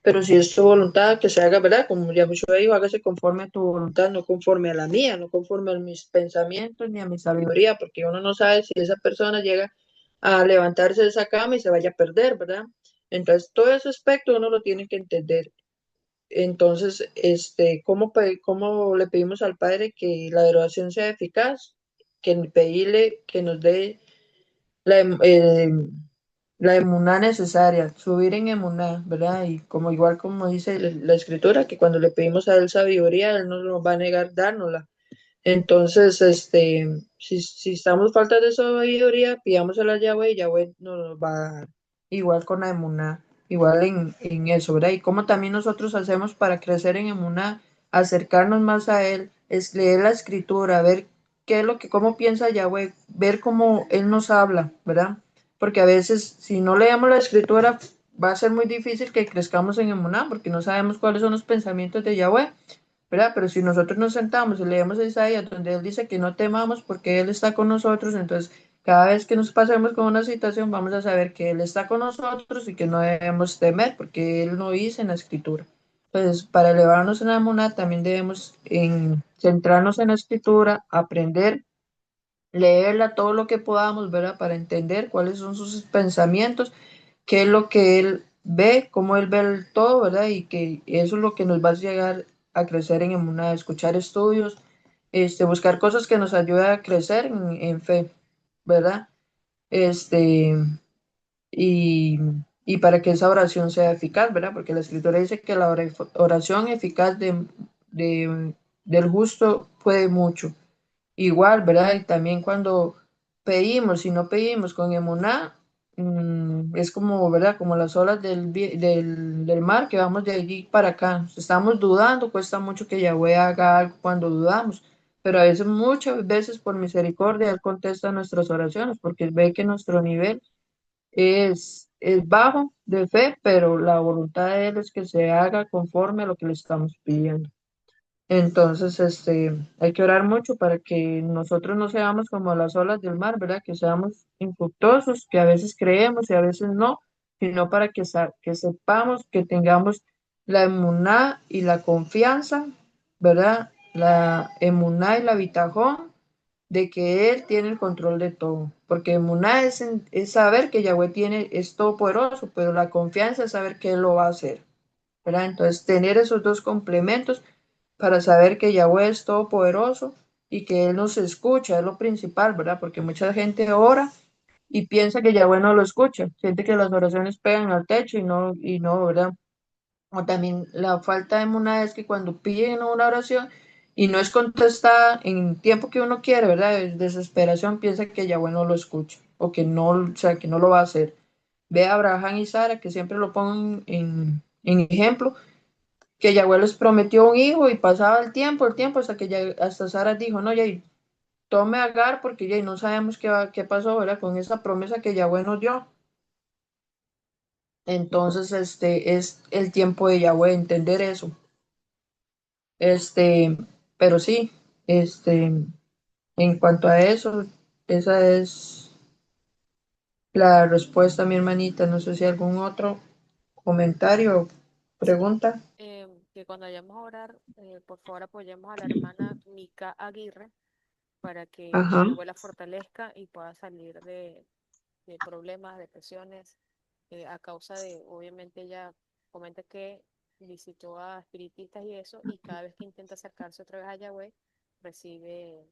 pero si es tu voluntad, que se haga, ¿verdad? Como Yahushua dijo, hágase conforme a tu voluntad, no conforme a la mía, no conforme a mis pensamientos ni a mi sabiduría, porque uno no sabe si esa persona llega a levantarse de esa cama y se vaya a perder, ¿verdad? Entonces, todo ese aspecto uno lo tiene que entender. Entonces, ¿cómo le pedimos al Padre que la adoración sea eficaz? Que pedirle que nos dé la, la emuná necesaria, subir en emuná, ¿verdad? Y como igual como dice la escritura, que cuando le pedimos a él sabiduría, él no nos va a negar dárnosla. Entonces, si estamos falta de sabiduría, pidámosela a Yahweh y Yahweh nos va a dar. Igual con la emuná, igual en eso, ¿verdad? Y como también nosotros hacemos para crecer en emuná, acercarnos más a Él, es leer la escritura, ver qué es lo que, cómo piensa Yahweh, ver cómo Él nos habla, ¿verdad? Porque a veces, si no leemos la escritura, va a ser muy difícil que crezcamos en emuná, porque no sabemos cuáles son los pensamientos de Yahweh. ¿Verdad? Pero si nosotros nos sentamos y leemos Isaías, donde Él dice que no temamos porque Él está con nosotros, entonces cada vez que nos pasemos con una situación, vamos a saber que Él está con nosotros y que no debemos temer, porque Él no dice en la Escritura. Entonces, para elevarnos en la monada, también debemos centrarnos en la Escritura, aprender, leerla todo lo que podamos, ¿verdad? Para entender cuáles son sus pensamientos, qué es lo que él ve, cómo él ve el todo, ¿verdad? Y que eso es lo que nos va a llegar a crecer en emuná, escuchar estudios, buscar cosas que nos ayuden a crecer en fe, ¿verdad? Este, y, y para que esa oración sea eficaz, ¿verdad? Porque la escritura dice que la oración eficaz de- del justo puede mucho. Igual, ¿verdad? Y también cuando pedimos, si no pedimos con emuná, es como, ¿verdad? Como las olas del mar que vamos de allí para acá. Estamos dudando, cuesta mucho que Yahweh haga algo cuando dudamos, pero a veces, muchas veces por misericordia, Él contesta nuestras oraciones porque Él ve que nuestro nivel es bajo de fe, pero la voluntad de Él es que se haga conforme a lo que le estamos pidiendo. Entonces, hay que orar mucho para que nosotros no seamos como las olas del mar, ¿verdad? Que seamos infructuosos, que a veces creemos y a veces no, sino para que sepamos que tengamos la emuná y la confianza, ¿verdad? La emuná y la bitajón de que Él tiene el control de todo. Porque emuná es saber que Yahweh es todopoderoso, pero la confianza es saber que Él lo va a hacer, ¿verdad? Entonces, tener esos dos complementos para saber que Yahweh es todopoderoso y que Él nos escucha, es lo principal, ¿verdad? Porque mucha gente ora y piensa que Yahweh no lo escucha, siente que las oraciones pegan al techo y no, ¿verdad? O también la falta de emuná es que cuando piden una oración y no es contestada en tiempo que uno quiere, ¿verdad? De desesperación piensa que Yahweh no lo escucha o que no, o sea, que no lo va a hacer. Ve a Abraham y Sara, que siempre lo pongo en ejemplo, que Yahweh les prometió un hijo y pasaba el tiempo, hasta que hasta Sara dijo, no, ya tome a Agar porque ya no sabemos qué pasó, ¿verdad? Con esa promesa que Yahweh nos dio. Entonces, es el tiempo de Yahweh, entender eso. Este, pero sí, en cuanto a eso, esa es la respuesta, mi hermanita. No sé si algún otro comentario o Sí, pregunta. que cuando vayamos a orar, por favor apoyemos a la hermana Mica Aguirre para que Ajá, Yahweh la fortalezca y pueda salir de problemas, depresiones, a causa de, obviamente ella comenta que visitó a espiritistas y eso, y cada vez que intenta acercarse otra vez a Yahweh, recibe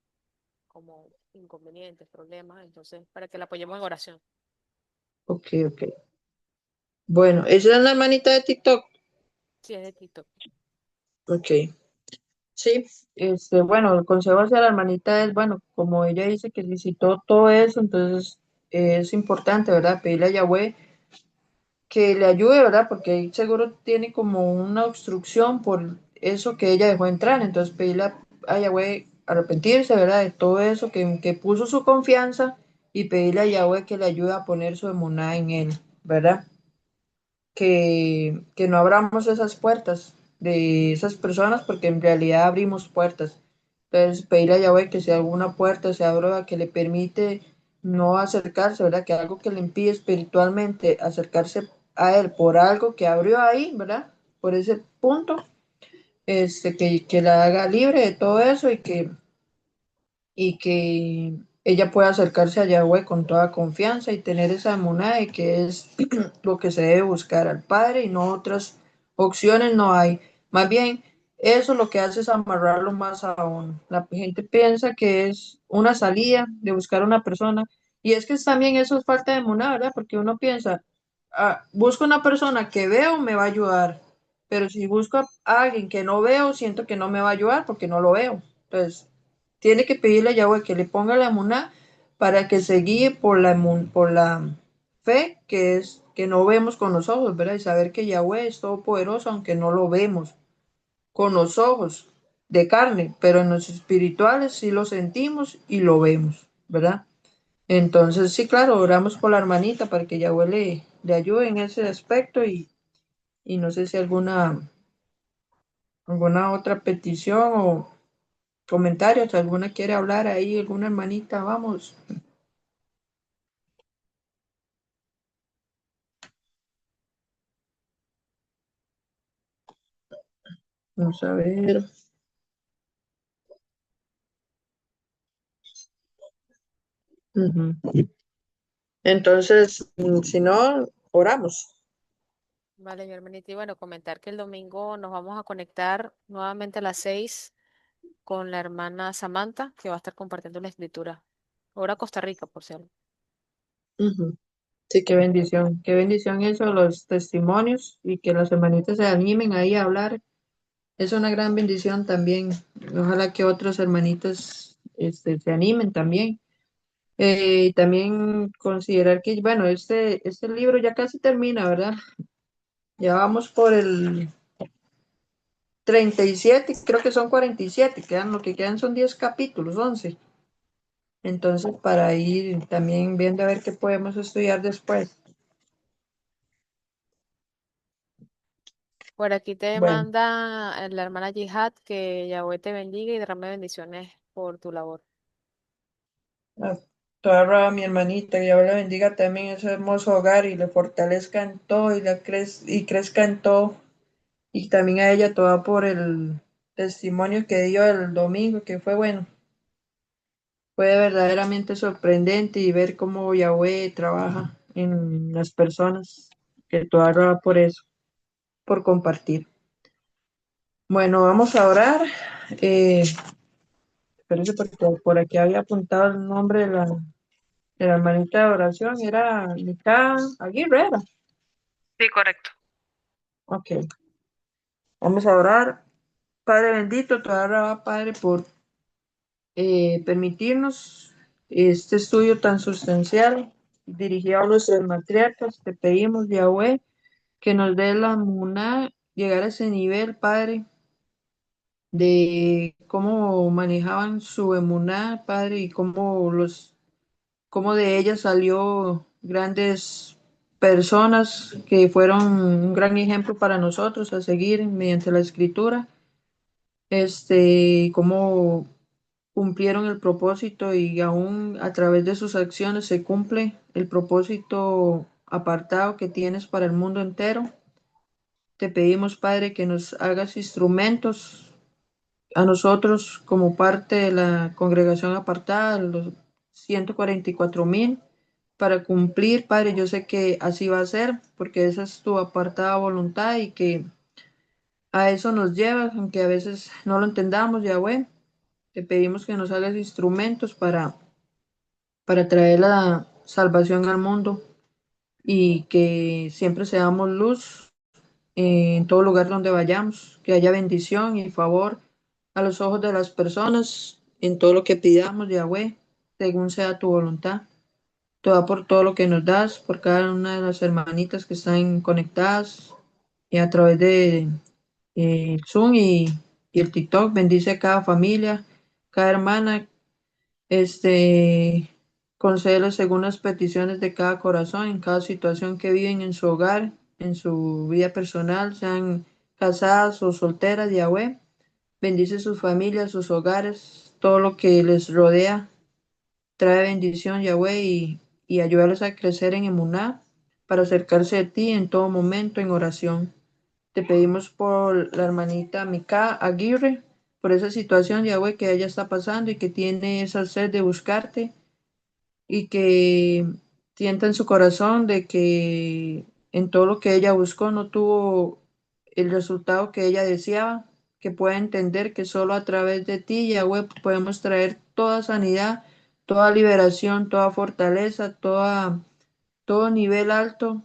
como inconvenientes, problemas, entonces para que la apoyemos en oración. ok, ok. Bueno, esa es la hermanita de TikTok. Sí, es de TikTok. Ok. Sí, bueno, el consejo hacia la hermanita es, bueno, como ella dice que visitó todo eso, entonces es importante, ¿verdad? Pedirle a Yahweh que le ayude, ¿verdad? Porque ahí seguro tiene como una obstrucción por eso que ella dejó entrar, entonces pedirle a Yahweh arrepentirse, ¿verdad? De todo eso, que puso su confianza y pedirle a Yahweh que le ayude a poner su emuná en él, ¿verdad? Que no abramos esas puertas de esas personas porque en realidad abrimos puertas. Entonces, pedir a Yahweh que si alguna puerta se abra que le permite no acercarse, ¿verdad? Que algo que le impide espiritualmente acercarse a Él por algo que abrió ahí, ¿verdad? por ese punto, que la haga libre de todo eso y que ella pueda acercarse a Yahweh con toda confianza y tener esa emuná de que es lo que se debe buscar al Padre y no otras opciones no hay. Más bien, eso lo que hace es amarrarlo más aún. La gente piensa que es una salida de buscar a una persona y es que también eso es falta de emuná, ¿verdad? Porque uno piensa, busco una persona que veo, me va a ayudar, pero si busco a alguien que no veo, siento que no me va a ayudar porque no lo veo. Entonces, tiene que pedirle a Yahweh que le ponga la emuná para que se guíe por la fe que es que no vemos con los ojos, ¿verdad? Y saber que Yahweh es todopoderoso, aunque no lo vemos con los ojos de carne, pero en los espirituales sí lo sentimos y lo vemos, ¿verdad? Entonces, sí, claro, oramos por la hermanita para que Yahweh le ayude en ese aspecto y no sé si alguna otra petición o comentarios, alguna quiere hablar ahí, alguna hermanita, vamos. Vamos a ver. Ujú. Entonces, si no, oramos. Vale, mi hermanita. Y bueno, comentar que el domingo nos vamos a conectar nuevamente a las 6 con la hermana Samantha, que va a estar compartiendo la escritura. Ahora Costa Rica, por cierto. Ujú. Sí, qué bendición eso, los testimonios y que las hermanitas se animen ahí a hablar. Es una gran bendición también. Ojalá que otras hermanitas se animen también. Y también considerar que, bueno, este libro ya casi termina, ¿verdad? Ya vamos por el 37, creo que son 47, lo que quedan son 10 capítulos, 11. Entonces, para ir también viendo a ver qué podemos estudiar después. Por aquí te Bueno, manda la hermana Yihad que Yahweh te bendiga y derrame bendiciones por tu labor. a toda Raba, mi hermanita, que Dios la bendiga también ese hermoso hogar y le fortalezca en todo y crezca en todo. Y también a ella toda por el testimonio que dio el domingo, que fue bueno. Fue verdaderamente sorprendente y ver cómo Yahweh trabaja en las personas. Que toda Raba por eso, por compartir. Bueno, vamos a orar. Eh, Espérese porque por aquí había apuntado el nombre de la hermanita de oración, era Mica Aguirre, ¿era? Sí, correcto. Ok, vamos a orar. Padre bendito, te va, Padre, por permitirnos este estudio tan sustancial dirigido a nuestros matriarcas. Te pedimos, Yahweh, que nos dé la muná, llegar a ese nivel, Padre, de cómo manejaban su emuná, Padre, y cómo de ella salió grandes personas que fueron un gran ejemplo para nosotros a seguir mediante la escritura, cómo cumplieron el propósito y aún a través de sus acciones se cumple el propósito apartado que tienes para el mundo entero. Te pedimos, Padre, que nos hagas instrumentos a nosotros como parte de la congregación apartada, los 144,000, para cumplir, Padre. Yo sé que así va a ser, porque esa es tu apartada voluntad y que a eso nos llevas, aunque a veces no lo entendamos, Yahweh. Te pedimos que nos hagas instrumentos para traer la salvación al mundo y que siempre seamos luz en todo lugar donde vayamos, que haya bendición y favor a los ojos de las personas en todo lo que pidamos, Yahweh, según sea tu voluntad. Toda por todo lo que nos das, por cada una de las hermanitas que están conectadas y a través de el Zoom y el TikTok. Bendice a cada familia, cada hermana, este, concédelo según las peticiones de cada corazón, en cada situación que viven en su hogar, en su vida personal, sean casadas o solteras, Yahweh. Bendice sus familias, sus hogares, todo lo que les rodea. Trae bendición, Yahweh, y ayúdalos a crecer en emuná para acercarse a ti en todo momento en oración. Te pedimos por la hermanita Mica Aguirre, por esa situación, Yahweh, que ella está pasando y que tiene esa sed de buscarte y que sienta en su corazón de que en todo lo que ella buscó no tuvo el resultado que ella deseaba, que pueda entender que solo a través de ti, Yahweh, podemos traer toda sanidad, toda liberación, toda fortaleza, todo nivel alto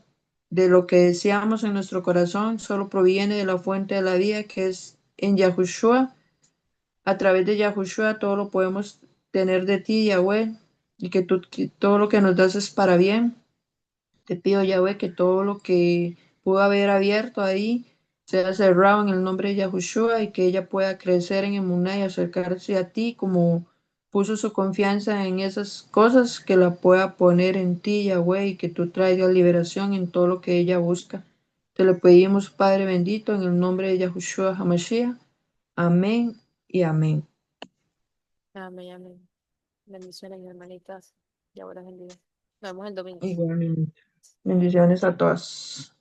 de lo que deseamos en nuestro corazón, solo proviene de la fuente de la vida que es en Yahushua. A través de Yahushua todo lo podemos tener de ti, Yahweh, y que todo lo que nos das es para bien. Te pido, Yahweh, que todo lo que pudo haber abierto ahí sea cerrado en el nombre de Yahushua y que ella pueda crecer en emuná y acercarse a ti como puso su confianza en esas cosas, que la pueda poner en ti, Yahweh, y que tú traigas liberación en todo lo que ella busca. Te lo pedimos, Padre bendito, en el nombre de Yahushua HaMashiach. Amén y amén. Amén, amén. Bendiciones, mis hermanitas. Y ahora bendiga. Nos vemos el domingo. Igualmente. Bendiciones a todas.